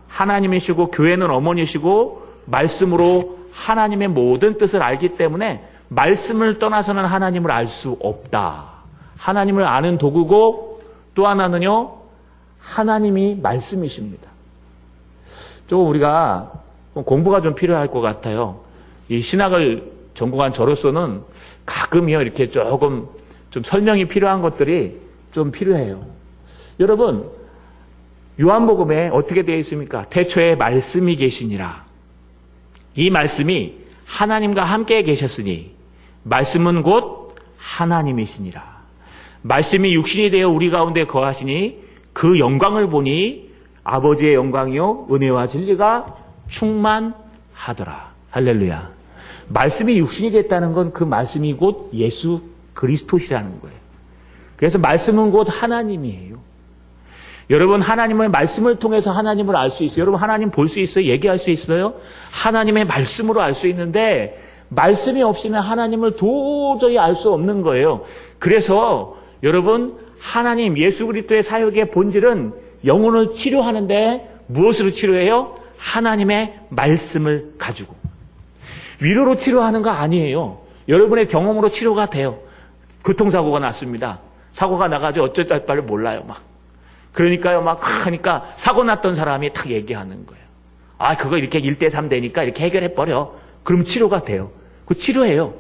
하나님이시고 교회는 어머니시고 말씀으로 하나님의 모든 뜻을 알기 때문에 말씀을 떠나서는 하나님을 알 수 없다. 하나님을 아는 도구고 또 하나는요, 하나님이 말씀이십니다. 조금 우리가 공부가 좀 필요할 것 같아요. 이 신학을 전공한 저로서는 가끔요, 이렇게 조금 좀 설명이 필요한 것들이 좀 필요해요. 여러분, 요한복음에 어떻게 되어 있습니까? 태초에 말씀이 계시니라. 이 말씀이 하나님과 함께 계셨으니 말씀은 곧 하나님이시니라. 말씀이 육신이 되어 우리 가운데 거하시니 그 영광을 보니 아버지의 영광이요 은혜와 진리가 충만하더라. 할렐루야. 말씀이 육신이 됐다는 건 그 말씀이 곧 예수 그리스도시라는 거예요. 그래서 말씀은 곧 하나님이에요. 여러분, 하나님의 말씀을 통해서 하나님을 알 수 있어요. 여러분, 하나님 볼 수 있어요? 얘기할 수 있어요? 하나님의 말씀으로 알 수 있는데 말씀이 없이는 하나님을 도저히 알 수 없는 거예요. 그래서 여러분, 하나님 예수 그리스도의 사역의 본질은 영혼을 치료하는데 무엇으로 치료해요? 하나님의 말씀을 가지고. 위로로 치료하는 거 아니에요. 여러분의 경험으로 치료가 돼요. 교통사고가 났습니다. 사고가 나가지고 어쩔 바를 몰라요, 막. 그러니까요, 막 하니까 사고 났던 사람이 탁 얘기하는 거예요. 아, 그거 이렇게 1대3 되니까 이렇게 해결해버려. 그럼 치료가 돼요. 그 치료해요.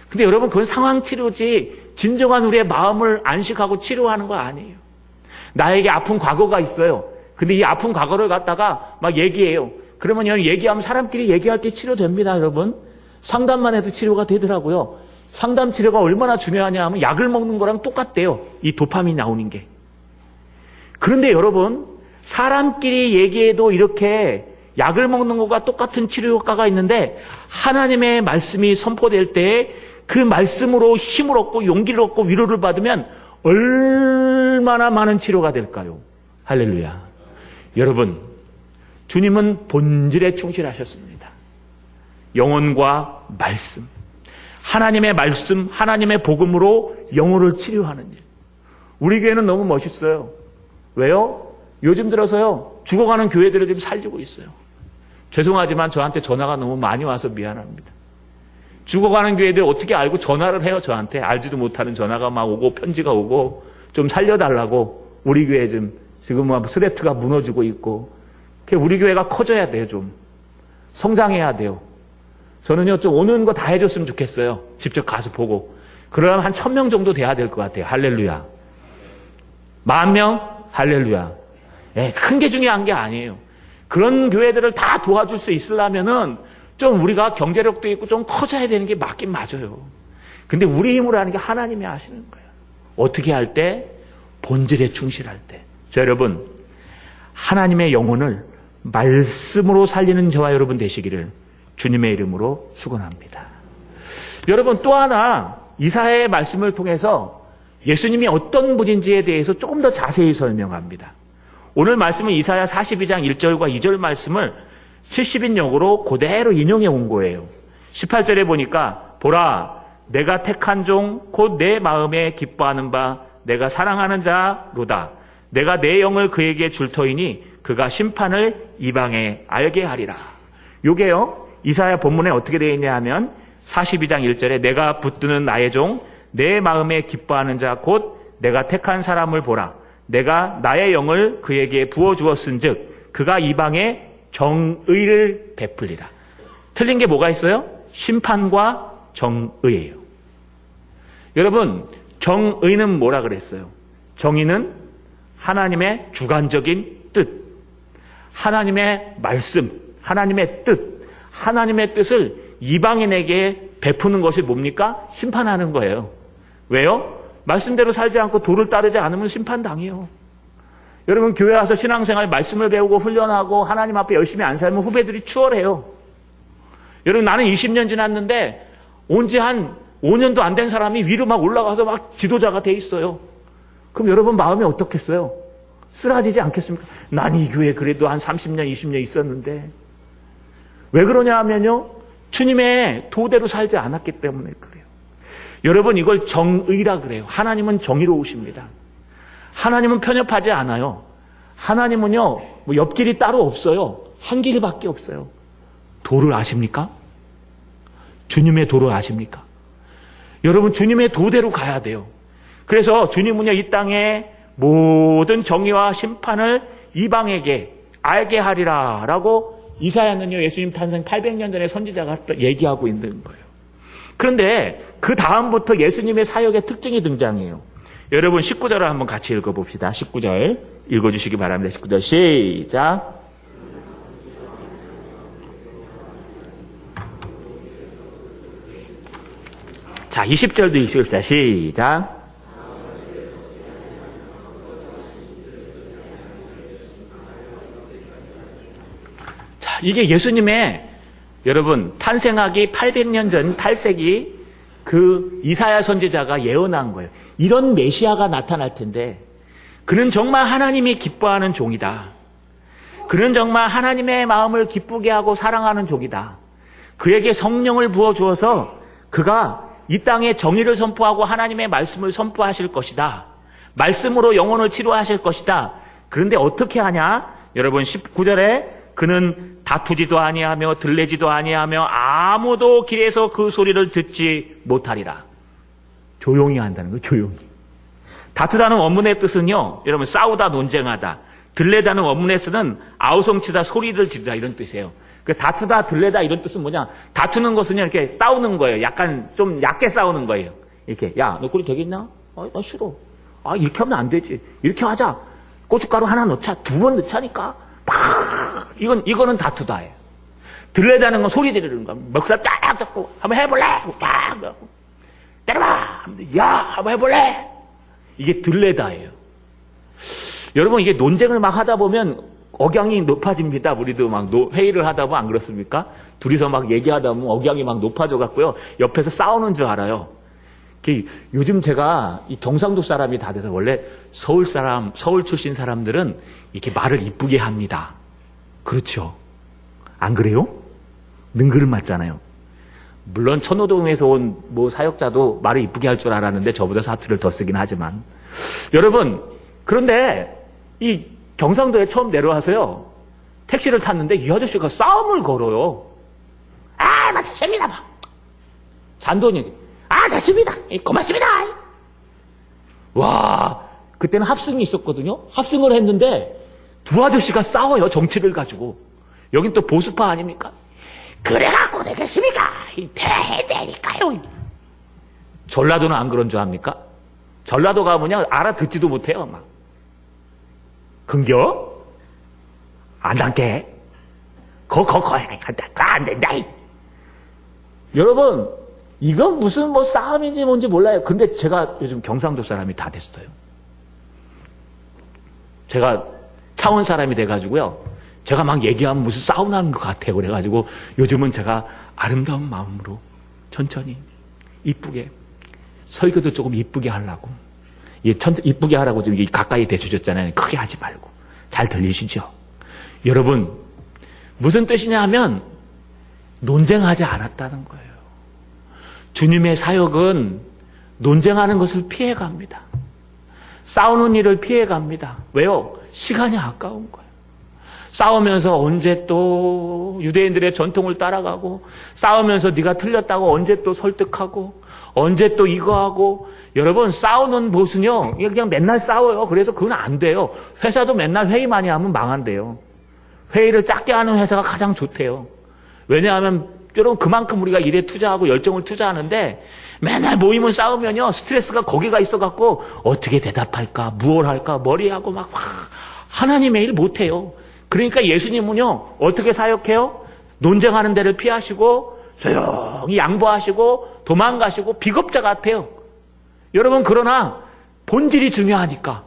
근데 여러분, 그건 상황 치료지 진정한 우리의 마음을 안식하고 치료하는 거 아니에요. 나에게 아픈 과거가 있어요. 근데 이 아픈 과거를 갖다가 막 얘기해요. 그러면 얘기하면 사람끼리 얘기할 때 치료됩니다, 여러분. 상담만 해도 치료가 되더라고요. 상담 치료가 얼마나 중요하냐 하면 약을 먹는 거랑 똑같대요. 이 도파민이 나오는 게. 그런데 여러분, 사람끼리 얘기해도 이렇게 약을 먹는 것과 똑같은 치료 효과가 있는데 하나님의 말씀이 선포될 때 그 말씀으로 힘을 얻고 용기를 얻고 위로를 받으면 얼마나 많은 치료가 될까요? 할렐루야. 여러분, 주님은 본질에 충실하셨습니다. 영혼과 말씀, 하나님의 말씀, 하나님의 복음으로 영혼을 치료하는 일. 우리 교회는 너무 멋있어요. 왜요? 요즘 들어서요, 죽어가는 교회들을 지금 살리고 있어요. 죄송하지만 저한테 전화가 너무 많이 와서 미안합니다. 죽어가는 교회들 어떻게 알고 전화를 해요, 저한테. 알지도 못하는 전화가 막 오고 편지가 오고 좀 살려달라고. 우리 교회 지금 막 스레트가 무너지고 있고. 우리 교회가 커져야 돼요, 좀. 성장해야 돼요. 저는요, 좀 오는 거 다 해줬으면 좋겠어요. 직접 가서 보고. 그러면 한 1000명 정도 돼야 될 것 같아요. 할렐루야. 10,000명? 할렐루야. 큰 게 중요한 게 아니에요. 그런 교회들을 다 도와줄 수 있으려면은 좀 우리가 경제력도 있고 좀 커져야 되는 게 맞긴 맞아요. 근데 우리 힘으로 하는 게 하나님이 하시는 거예요. 어떻게 할 때? 본질에 충실할 때. 자, 여러분, 하나님의 영혼을 말씀으로 살리는 저와 여러분 되시기를 주님의 이름으로 축원합니다. 여러분, 또 하나 이사야의 말씀을 통해서 예수님이 어떤 분인지에 대해서 조금 더 자세히 설명합니다. 오늘 말씀은 이사야 42장 1절과 2절 말씀을 70인용으로 그대로 인용해 온 거예요. 18절에 보니까 보라, 내가 택한 종 곧 내 마음에 기뻐하는 바 내가 사랑하는 자로다. 내가 내 영을 그에게 줄 터이니 그가 심판을 이방에 알게 하리라. 요게요, 이사야 본문에 어떻게 되어 있냐 하면 42장 1절에 내가 붙드는 나의 종 내 마음에 기뻐하는 자 곧 내가 택한 사람을 보라. 내가 나의 영을 그에게 부어주었은즉 그가 이방에 정의를 베풀리라. 틀린 게 뭐가 있어요? 심판과 정의예요. 여러분, 정의는 뭐라 그랬어요? 정의는 하나님의 주관적인 뜻, 하나님의 말씀, 하나님의 뜻, 하나님의 뜻을 이방인에게 베푸는 것이 뭡니까? 심판하는 거예요. 왜요? 말씀대로 살지 않고 도를 따르지 않으면 심판당해요. 여러분, 교회 와서 신앙생활 말씀을 배우고 훈련하고 하나님 앞에 열심히 안 살면 후배들이 추월해요. 여러분, 나는 20년 지났는데 온지 한 5년도 안 된 사람이 위로 막 올라가서 막 지도자가 돼 있어요. 그럼 여러분 마음이 어떻겠어요? 쓰라지지 않겠습니까? 난 이 교회 그래도 한 30년, 20년 있었는데. 왜 그러냐 하면요, 주님의 도대로 살지 않았기 때문에 그래요. 여러분, 이걸 정의라 그래요. 하나님은 정의로우십니다. 하나님은 편협하지 않아요. 하나님은요, 뭐 옆길이 따로 없어요. 한 길밖에 없어요. 도를 아십니까? 주님의 도를 아십니까? 여러분, 주님의 도대로 가야 돼요. 그래서 주님은요, 이 땅에 모든 정의와 심판을 이방에게 알게 하리라 라고 이사야는요, 예수님 탄생 800년 전에 선지자가 얘기하고 있는 거예요. 그런데 그 다음부터 예수님의 사역의 특징이 등장해요. 여러분, 19절을 한번 같이 읽어봅시다. 19절 읽어주시기 바랍니다. 19절 시작. 자, 20절도 읽읍시다. 시작. 자, 이게 예수님의 여러분 탄생하기 800년 전 8세기 그 이사야 선지자가 예언한 거예요. 이런 메시아가 나타날 텐데 그는 정말 하나님이 기뻐하는 종이다. 그는 정말 하나님의 마음을 기쁘게 하고 사랑하는 종이다. 그에게 성령을 부어주어서 그가 이 땅에 정의를 선포하고 하나님의 말씀을 선포하실 것이다. 말씀으로 영혼을 치료하실 것이다. 그런데 어떻게 하냐? 여러분 19절에 그는 다투지도 아니하며 들레지도 아니하며 아무도 길에서 그 소리를 듣지 못하리라. 조용히 한다는 거예요. 조용히. 다투다는 원문의 뜻은요, 여러분 싸우다 논쟁하다. 들레다는 원문의 뜻은 아우성치다 소리를 지르다 이런 뜻이에요. 다투다 들레다 이런 뜻은 뭐냐? 다투는 것은요 이렇게 싸우는 거예요. 약간 좀 얕게 싸우는 거예요. 이렇게 야, 너 꼴이 되겠냐? 나 싫어. 이렇게 하면 안 되지. 이렇게 하자. 고춧가루 하나 넣자. 2번 넣자니까. 이거는 다투다예요. 들레다는 건 소리 지르는 거야. 멱살 딱 잡고 한번 해볼래? 딱 때려봐. 야, 한번 해볼래? 이게 들레다예요. 여러분, 이게 논쟁을 막 하다 보면 억양이 높아집니다. 우리도 막 회의를 하다 보면 안 그렇습니까? 둘이서 막 얘기하다 보면 억양이 막 높아져 갖고요. 옆에서 싸우는 줄 알아요. 요즘 제가 이 경상도 사람이 다 돼서 원래 서울 출신 사람들은 이렇게 말을 이쁘게 합니다. 그렇죠? 안 그래요? 능그릇 맞잖아요. 물론 천호동에서 온 뭐 사역자도 말을 이쁘게 할 줄 알았는데 저보다 사투리를 더 쓰긴 하지만 여러분, 그런데 이 경상도에 처음 내려와서요 택시를 탔는데 이 아저씨가 싸움을 걸어요. 됐습니다. 잔돈이 됐습니다. 고맙습니다. 와, 그때는 합승이 있었거든요. 합승을 했는데 두 아저씨가 싸워요. 정치를 가지고. 여긴 또 보수파 아닙니까? 그래갖고 되겠습니까? 대니까요. 전라도는 안 그런 줄 압니까? 전라도 가면요 알아듣지도 못해요. 막 근겨? 안 당게? 안 된다. 여러분, 이건 무슨 싸움인지 뭔지 몰라요. 근데 제가 요즘 경상도 사람이 다 됐어요. 제가 창원 사람이 돼가지고요. 제가 막 얘기하면 무슨 사우나인 것 같아요. 그래가지고 요즘은 제가 아름다운 마음으로 천천히 이쁘게 설교도 조금 이쁘게 하려고 이쁘게 하라고 지금 가까이 대주셨잖아요. 크게 하지 말고 잘 들리시죠? 여러분 무슨 뜻이냐 하면 논쟁하지 않았다는 거예요. 주님의 사역은 논쟁하는 것을 피해갑니다. 싸우는 일을 피해갑니다. 왜요? 시간이 아까운 거예요. 싸우면서 언제 또 유대인들의 전통을 따라가고 싸우면서 네가 틀렸다고 언제 또 설득하고 언제 또 이거 하고 여러분 싸우는 곳은요 그냥 맨날 싸워요. 그래서 그건 안 돼요. 회사도 맨날 회의 많이 하면 망한대요. 회의를 작게 하는 회사가 가장 좋대요. 왜냐하면 여러분 그만큼 우리가 일에 투자하고 열정을 투자하는데 맨날 모이면 싸우면요 스트레스가 거기가 있어갖고 어떻게 대답할까 뭘 할까 머리하고 막 하나님의 일 못해요. 그러니까 예수님은요 어떻게 사역해요? 논쟁하는 데를 피하시고 조용히 양보하시고 도망가시고 비겁자 같아요. 여러분 그러나 본질이 중요하니까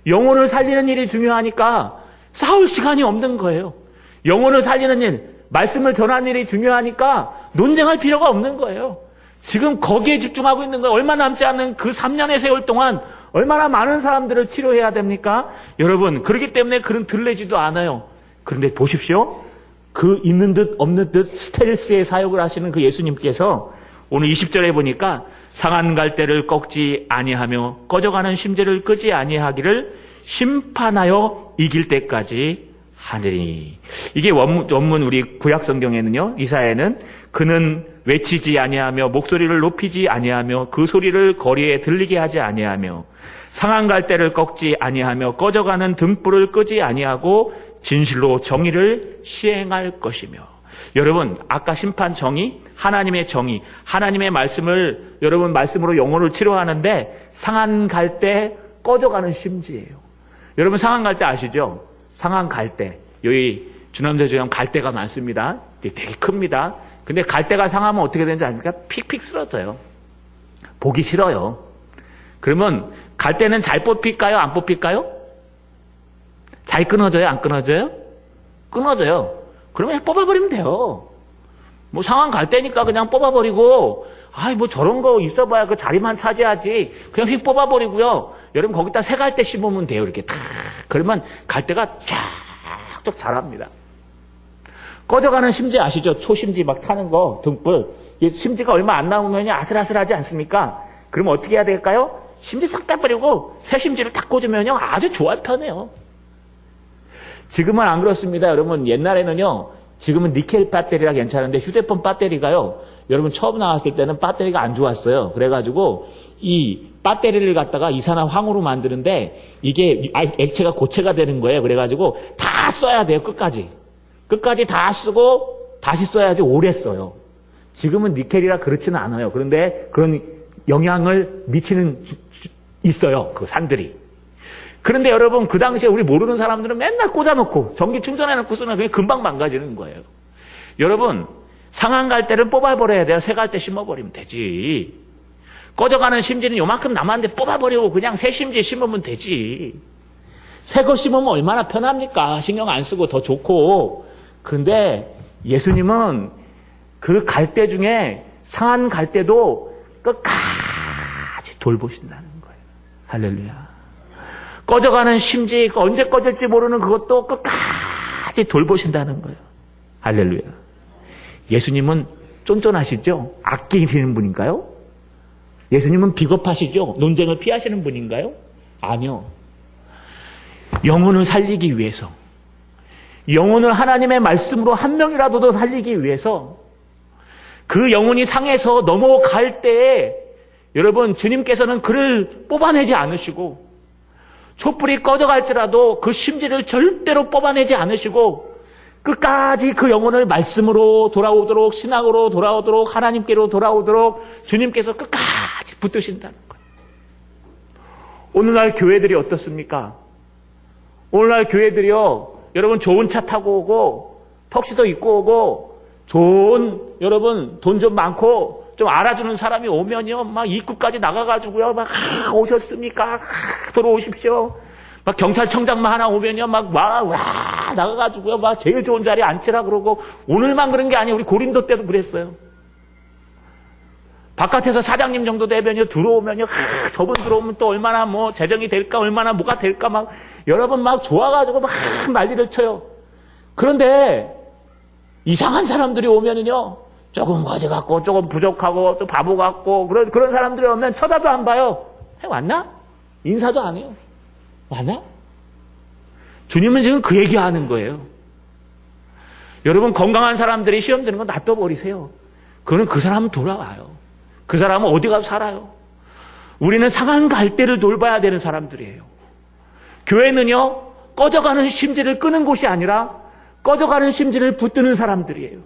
영혼을 살리는 일이 중요하니까 싸울 시간이 없는 거예요. 영혼을 살리는 일 말씀을 전하는 일이 중요하니까 논쟁할 필요가 없는 거예요. 지금 거기에 집중하고 있는 거예요. 얼마 남지 않은 그 3년의 세월 동안 얼마나 많은 사람들을 치료해야 됩니까? 여러분 그렇기 때문에 그런 들레지도 않아요. 그런데 보십시오. 그 있는 듯 없는 듯 스텔스의 사역을 하시는 그 예수님께서 오늘 20절에 보니까 상한 갈대를 꺾지 아니하며 꺼져가는 심지를 끄지 아니하기를 심판하여 이길 때까지 하느니. 이게 원문 우리 구약 성경에는요. 이사야는 그는 외치지 아니하며 목소리를 높이지 아니하며 그 소리를 거리에 들리게 하지 아니하며 상한 갈대를 꺾지 아니하며 꺼져가는 등불을 끄지 아니하고 진실로 정의를 시행할 것이며. 여러분 아까 심판 정의, 하나님의 정의, 하나님의 말씀을 여러분 말씀으로 영혼을 치료하는데 상한 갈대 꺼져가는 심지예요. 여러분 상한 갈대 아시죠? 상한 갈대. 여기 주남대주점 갈대가 많습니다. 되게 큽니다. 근데 갈대가 상하면 어떻게 되는지 아십니까? 픽픽 쓰러져요. 보기 싫어요. 그러면 갈대는 잘 뽑힐까요? 안 뽑힐까요? 잘 끊어져요? 안 끊어져요? 끊어져요. 그러면 뽑아버리면 돼요. 뭐 상한 갈대니까 그냥 뽑아버리고 뭐 저런 거 있어봐야 그 자리만 차지하지. 그냥 휙 뽑아버리고요. 여러분 거기다 새 갈대 심으면 돼요. 이렇게 탁. 그러면 갈대가 쫙쫙 자랍니다. 꺼져가는 심지 아시죠? 초심지 막 타는 거 등불. 심지가 얼마 안 남으면 아슬아슬하지 않습니까? 그러면 어떻게 해야 될까요? 심지 싹 빼버리고 새 심지를 딱 꽂으면요 아주 좋아 편해요. 지금은 안 그렇습니다. 여러분 옛날에는요. 지금은 니켈 배터리가 괜찮은데 휴대폰 배터리가요. 여러분 처음 나왔을 때는 배터리가 안 좋았어요. 그래가지고 이 배터리를 갖다가 이산화황으로 만드는데 이게 액체가 고체가 되는 거예요. 그래가지고 다 써야 돼요. 끝까지 다 쓰고 다시 써야지 오래 써요. 지금은 니켈이라 그렇지는 않아요. 그런데 그런 영향을 미치는 있어요. 그 산들이. 그런데 여러분 그 당시에 우리 모르는 사람들은 맨날 꽂아놓고 전기 충전해놓고 쓰면 그게 금방 망가지는 거예요. 여러분 상한 갈대를 뽑아버려야 돼요. 새 갈대 심어버리면 되지. 꺼져가는 심지는 요만큼 남았는데 뽑아버리고 그냥 새 심지 심으면 되지. 새 거 심으면 얼마나 편합니까? 신경 안 쓰고 더 좋고. 그런데 예수님은 그 갈대 중에 상한 갈대도 끝까지 돌보신다는 거예요. 할렐루야. 꺼져가는 심지 언제 꺼질지 모르는 그것도 끝까지 돌보신다는 거예요. 할렐루야. 예수님은 쫀쫀하시죠? 아끼시는 분인가요? 예수님은 비겁하시죠? 논쟁을 피하시는 분인가요? 아니요. 영혼을 살리기 위해서, 영혼을 하나님의 말씀으로 한 명이라도 더 살리기 위해서 그 영혼이 상해서 넘어갈 때에 여러분 주님께서는 그를 뽑아내지 않으시고 촛불이 꺼져갈지라도 그 심지를 절대로 뽑아내지 않으시고 끝까지 그 영혼을 말씀으로 돌아오도록 신앙으로 돌아오도록 하나님께로 돌아오도록 주님께서 끝까지 붙드신다는 거예요. 오늘날 교회들이 어떻습니까? 오늘날 교회들이요. 여러분 좋은 차 타고 오고 턱시도 입고 오고 좋은 여러분 돈 좀 많고 좀 알아주는 사람이 오면요. 막 입구까지 나가가지고요. 막 오셨습니까? 들어오십시오. 막 경찰청장만 하나 오면요. 막 와 다 나가가지고요, 막 제일 좋은 자리에 앉히라 그러고, 오늘만 그런 게 아니에요. 우리 고린도 때도 그랬어요. 바깥에서 사장님 정도 되면요, 들어오면요, 저분 들어오면 또 얼마나 뭐 재정이 될까, 얼마나 뭐가 될까, 막, 여러분 막 좋아가지고 막 난리를 쳐요. 그런데, 이상한 사람들이 오면은요, 조금 거지 같고, 조금 부족하고, 또 바보 같고, 그런 사람들이 오면 쳐다도 안 봐요. 왔나? 인사도 안 해요. 왔나? 주님은 지금 그 얘기 하는 거예요. 여러분, 건강한 사람들이 시험 드는 건 놔둬버리세요. 그거는 그 사람은 돌아와요. 그 사람은 어디 가서 살아요. 우리는 상한 갈대를 돌봐야 되는 사람들이에요. 교회는요, 꺼져가는 심지를 끄는 곳이 아니라 꺼져가는 심지를 붙드는 사람들이에요.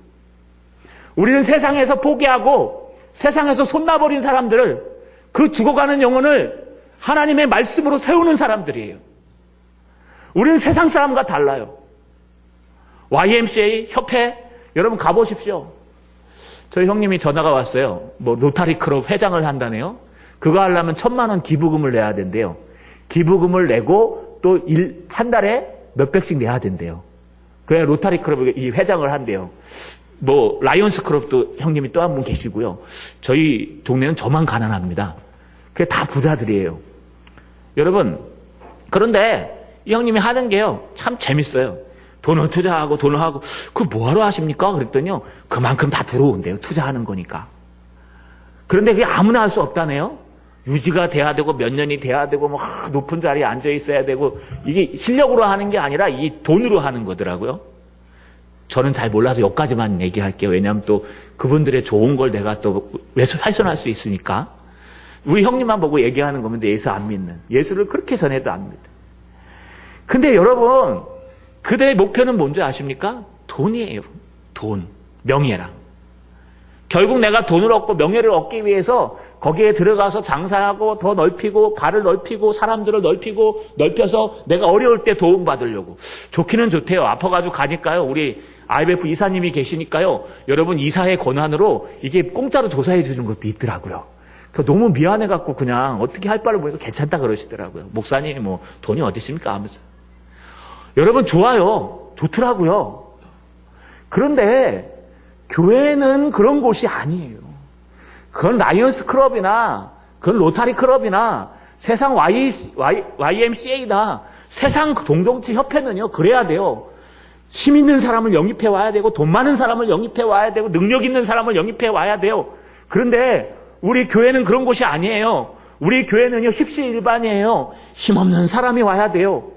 우리는 세상에서 포기하고 세상에서 손놔버린 사람들을, 그 죽어가는 영혼을 하나님의 말씀으로 세우는 사람들이에요. 우리는 세상 사람과 달라요. YMCA 협회 여러분 가보십시오. 저희 형님이 전화가 왔어요. 뭐 로타리 클럽 회장을 한다네요. 그거 하려면 1,000만 원 기부금을 내야 된대요. 기부금을 내고 또 한 달에 몇백씩 내야 된대요. 그래야 로타리 클럽 이 회장을 한대요. 뭐 라이온스 클럽도 형님이 또 한 분 계시고요. 저희 동네는 저만 가난합니다. 그게 다 부자들이에요. 여러분, 그런데 이 형님이 하는 게요, 참 재밌어요. 돈을 투자하고 돈을 하고, 그거 뭐하러 하십니까? 그랬더니요, 그만큼 다 들어온대요. 투자하는 거니까. 그런데 그게 아무나 할 수 없다네요. 유지가 돼야 되고 몇 년이 돼야 되고 뭐 높은 자리에 앉아 있어야 되고, 이게 실력으로 하는 게 아니라 이 돈으로 하는 거더라고요. 저는 잘 몰라서 여기까지만 얘기할게요. 왜냐하면 또 그분들의 좋은 걸 내가 또 훼손할 수 있으니까. 우리 형님만 보고 얘기하는 겁니다. 예수 안 믿는. 예수를 그렇게 전해도 안 믿는. 근데 여러분, 그들의 목표는 뭔지 아십니까? 돈이에요. 돈, 명예랑. 결국 내가 돈을 얻고 명예를 얻기 위해서 거기에 들어가서 장사하고 더 넓히고 발을 넓히고 사람들을 넓혀서 내가 어려울 때 도움받으려고. 좋기는 좋대요. 아파가지고 가니까요. 우리 IMF 이사님이 계시니까요. 여러분 이사의 권한으로 이게 공짜로 조사해 주는 것도 있더라고요. 너무 미안해갖고 그냥 어떻게 할 바를 모르니까 괜찮다 그러시더라고요. 목사님 뭐 돈이 어디 있습니까? 하면서. 여러분 좋아요. 좋더라고요. 그런데 교회는 그런 곳이 아니에요. 그건 라이언스 클럽이나 그건 로타리 클럽이나 세상 YMCA나 세상 동정체 협회는요. 그래야 돼요. 힘 있는 사람을 영입해 와야 되고 돈 많은 사람을 영입해 와야 되고 능력 있는 사람을 영입해 와야 돼요. 그런데 우리 교회는 그런 곳이 아니에요. 우리 교회는요. 십시일반이에요. 힘없는 사람이 와야 돼요.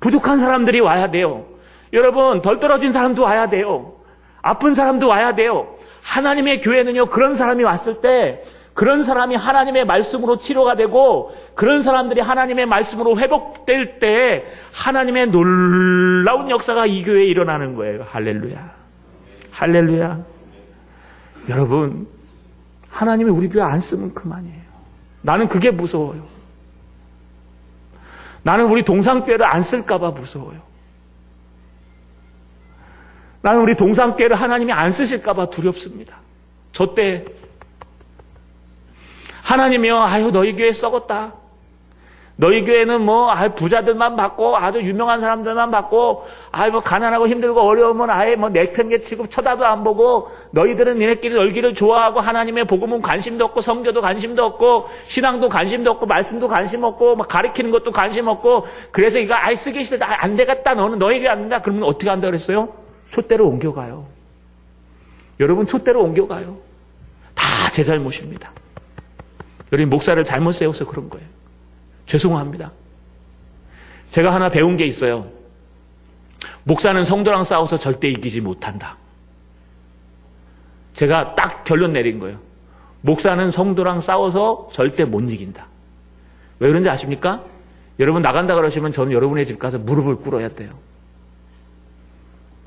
부족한 사람들이 와야 돼요. 여러분 덜 떨어진 사람도 와야 돼요. 아픈 사람도 와야 돼요. 하나님의 교회는요. 그런 사람이 왔을 때 그런 사람이 하나님의 말씀으로 치료가 되고 그런 사람들이 하나님의 말씀으로 회복될 때 하나님의 놀라운 역사가 이 교회에 일어나는 거예요. 할렐루야. 할렐루야. 여러분 하나님이 우리 교회 안 쓰면 그만이에요. 나는 그게 무서워요. 나는 우리 동상교회를 안 쓸까 봐 무서워요. 나는 우리 동상교회를 하나님이 안 쓰실까 봐 두렵습니다. 저 때 하나님이요, 아유 너희 교회 썩었다. 너희 교회는 뭐 부자들만 받고 아주 유명한 사람들만 받고 뭐 가난하고 힘들고 어려우면 아예 뭐 내팽개치고 쳐다도 안 보고 너희들은 니네끼리 놀기를 좋아하고 하나님의 복음은 관심도 없고 성교도 관심도 없고 신앙도 관심도 없고 말씀도 관심 없고 막 가르치는 것도 관심 없고 그래서 이거 쓰기 싫다 안 되겠다 너는 너희 교회 안 된다 그러면 어떻게 한다 그랬어요? 촛대로 옮겨가요. 여러분 촛대로 옮겨가요. 다 제 잘못입니다. 여러분 목사를 잘못 세워서 그런 거예요. 죄송합니다. 제가 하나 배운 게 있어요. 목사는 성도랑 싸워서 절대 이기지 못한다. 제가 딱 결론 내린 거예요. 목사는 성도랑 싸워서 절대 못 이긴다. 왜 그런지 아십니까? 여러분 나간다 그러시면 저는 여러분의 집 가서 무릎을 꿇어야 돼요.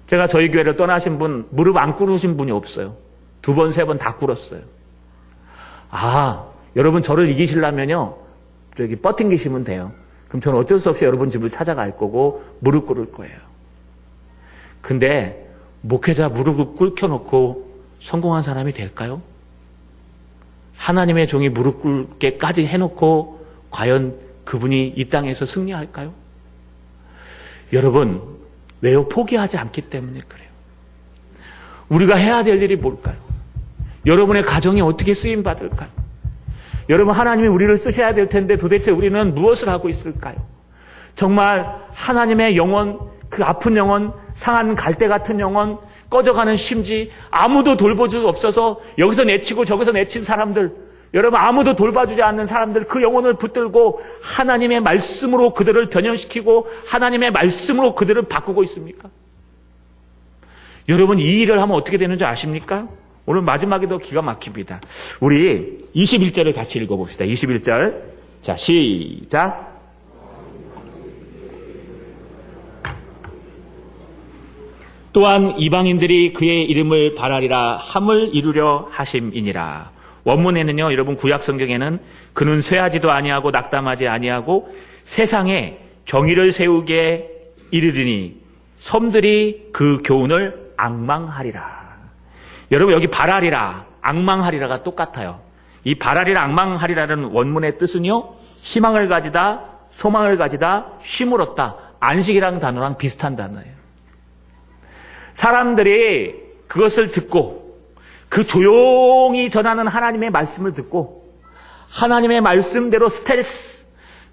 제가 저희 교회를 떠나신 분 무릎 안 꿇으신 분이 없어요. 2번, 3번 다 꿇었어요. 여러분 저를 이기시려면요. 버팅기시면 돼요. 그럼 저는 어쩔 수 없이 여러분 집을 찾아갈 거고 무릎 꿇을 거예요. 근데 목회자 무릎을 꿇혀놓고 성공한 사람이 될까요? 하나님의 종이 무릎 꿇게까지 해놓고 과연 그분이 이 땅에서 승리할까요? 여러분 왜요? 포기하지 않기 때문에 그래요. 우리가 해야 될 일이 뭘까요? 여러분의 가정이 어떻게 쓰임 받을까요? 여러분, 하나님이 우리를 쓰셔야 될 텐데 도대체 우리는 무엇을 하고 있을까요? 정말 하나님의 영혼, 그 아픈 영혼, 상한 갈대 같은 영혼, 꺼져가는 심지, 아무도 돌봐줄 수 없어서 여기서 내치고 저기서 내친 사람들, 여러분 아무도 돌봐주지 않는 사람들, 그 영혼을 붙들고 하나님의 말씀으로 그들을 변형시키고 하나님의 말씀으로 그들을 바꾸고 있습니까? 여러분, 이 일을 하면 어떻게 되는지 아십니까? 오늘 마지막에도 기가 막힙니다. 우리 21절을 같이 읽어봅시다. 21절. 자, 시작. 또한 이방인들이 그의 이름을 바라리라 함을 이루려 하심이니라. 원문에는요, 여러분 구약 성경에는 그는 쇠하지도 아니하고 낙담하지 아니하고 세상에 정의를 세우게 이르리니 섬들이 그 교훈을 앙망하리라. 여러분, 여기 바라리라, 앙망하리라가 똑같아요. 이 바라리라, 앙망하리라는 원문의 뜻은요, 희망을 가지다, 소망을 가지다, 쉼을 얻다, 안식이라는 단어랑 비슷한 단어예요. 사람들이 그것을 듣고 그 조용히 전하는 하나님의 말씀을 듣고 하나님의 말씀대로 스트레스,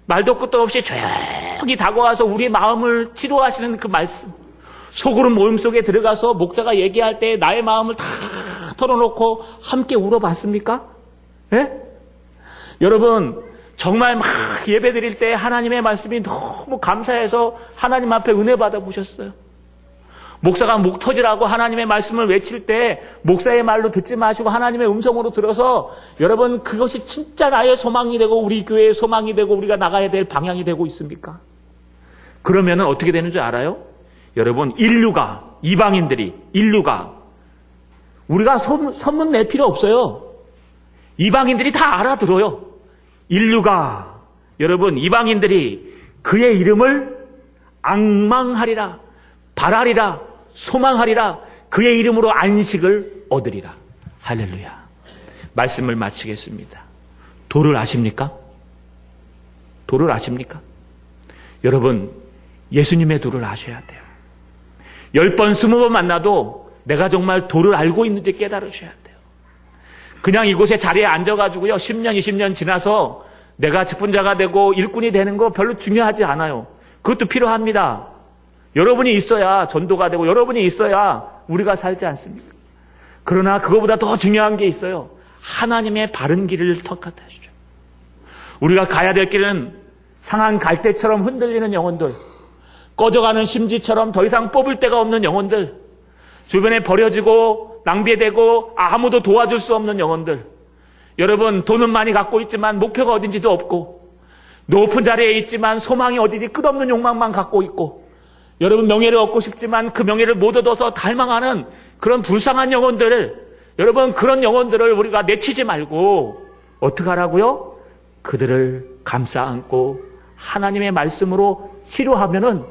말도 끝도 없이 조용히 다가와서 우리 마음을 치료하시는 그 말씀, 속으로 모임 속에 들어가서 목자가 얘기할 때 나의 마음을 다 털어놓고 함께 울어봤습니까? 예? 여러분, 정말 막 예배 드릴 때 하나님의 말씀이 너무 감사해서 하나님 앞에 은혜 받아보셨어요. 목사가 목 터지라고 하나님의 말씀을 외칠 때 목사의 말로 듣지 마시고 하나님의 음성으로 들어서 여러분, 그것이 진짜 나의 소망이 되고 우리 교회의 소망이 되고 우리가 나가야 될 방향이 되고 있습니까? 그러면 어떻게 되는 줄 알아요? 여러분, 이방인들이 우리가 선문 낼 필요 없어요. 이방인들이 다 알아들어요. 여러분, 이방인들이 그의 이름을 앙망하리라, 바라리라, 소망하리라, 그의 이름으로 안식을 얻으리라. 할렐루야. 말씀을 마치겠습니다. 도를 아십니까? 도를 아십니까? 여러분, 예수님의 도를 아셔야 돼요. 10번, 20번 만나도 내가 정말 도를 알고 있는지 깨달으셔야 돼요. 그냥 이곳에 자리에 앉아가지고요, 10년, 20년 지나서 내가 직분자가 되고 일꾼이 되는 거 별로 중요하지 않아요. 그것도 필요합니다. 여러분이 있어야 전도가 되고 여러분이 있어야 우리가 살지 않습니까? 그러나 그거보다 더 중요한 게 있어요. 하나님의 바른 길을 터득하시죠. 우리가 가야 될 길은 상한 갈대처럼 흔들리는 영혼들, 꺼져가는 심지처럼 더 이상 뽑을 데가 없는 영혼들, 주변에 버려지고 낭비되고 아무도 도와줄 수 없는 영혼들. 여러분, 돈은 많이 갖고 있지만 목표가 어딘지도 없고, 높은 자리에 있지만 소망이 어디지 끝없는 욕망만 갖고 있고, 여러분, 명예를 얻고 싶지만 그 명예를 못 얻어서 갈망하는 그런 불쌍한 영혼들, 여러분, 그런 영혼들을 우리가 내치지 말고 어떻게 하라고요? 그들을 감싸 안고 하나님의 말씀으로 치료하면은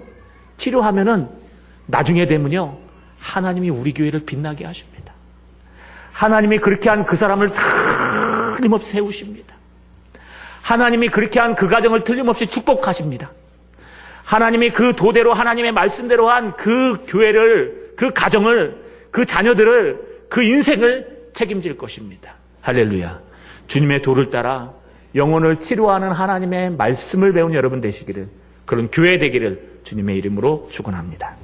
나중에 되면요, 하나님이 우리 교회를 빛나게 하십니다. 하나님이 그렇게 한 그 사람을 틀림없이 세우십니다. 하나님이 그렇게 한 그 가정을 틀림없이 축복하십니다. 하나님이 그 도대로 하나님의 말씀대로 한 그 교회를, 그 가정을, 그 자녀들을, 그 인생을 책임질 것입니다. 할렐루야. 주님의 도를 따라 영혼을 치료하는 하나님의 말씀을 배운 여러분 되시기를, 그런 교회 되기를 주님의 이름으로 축원합니다.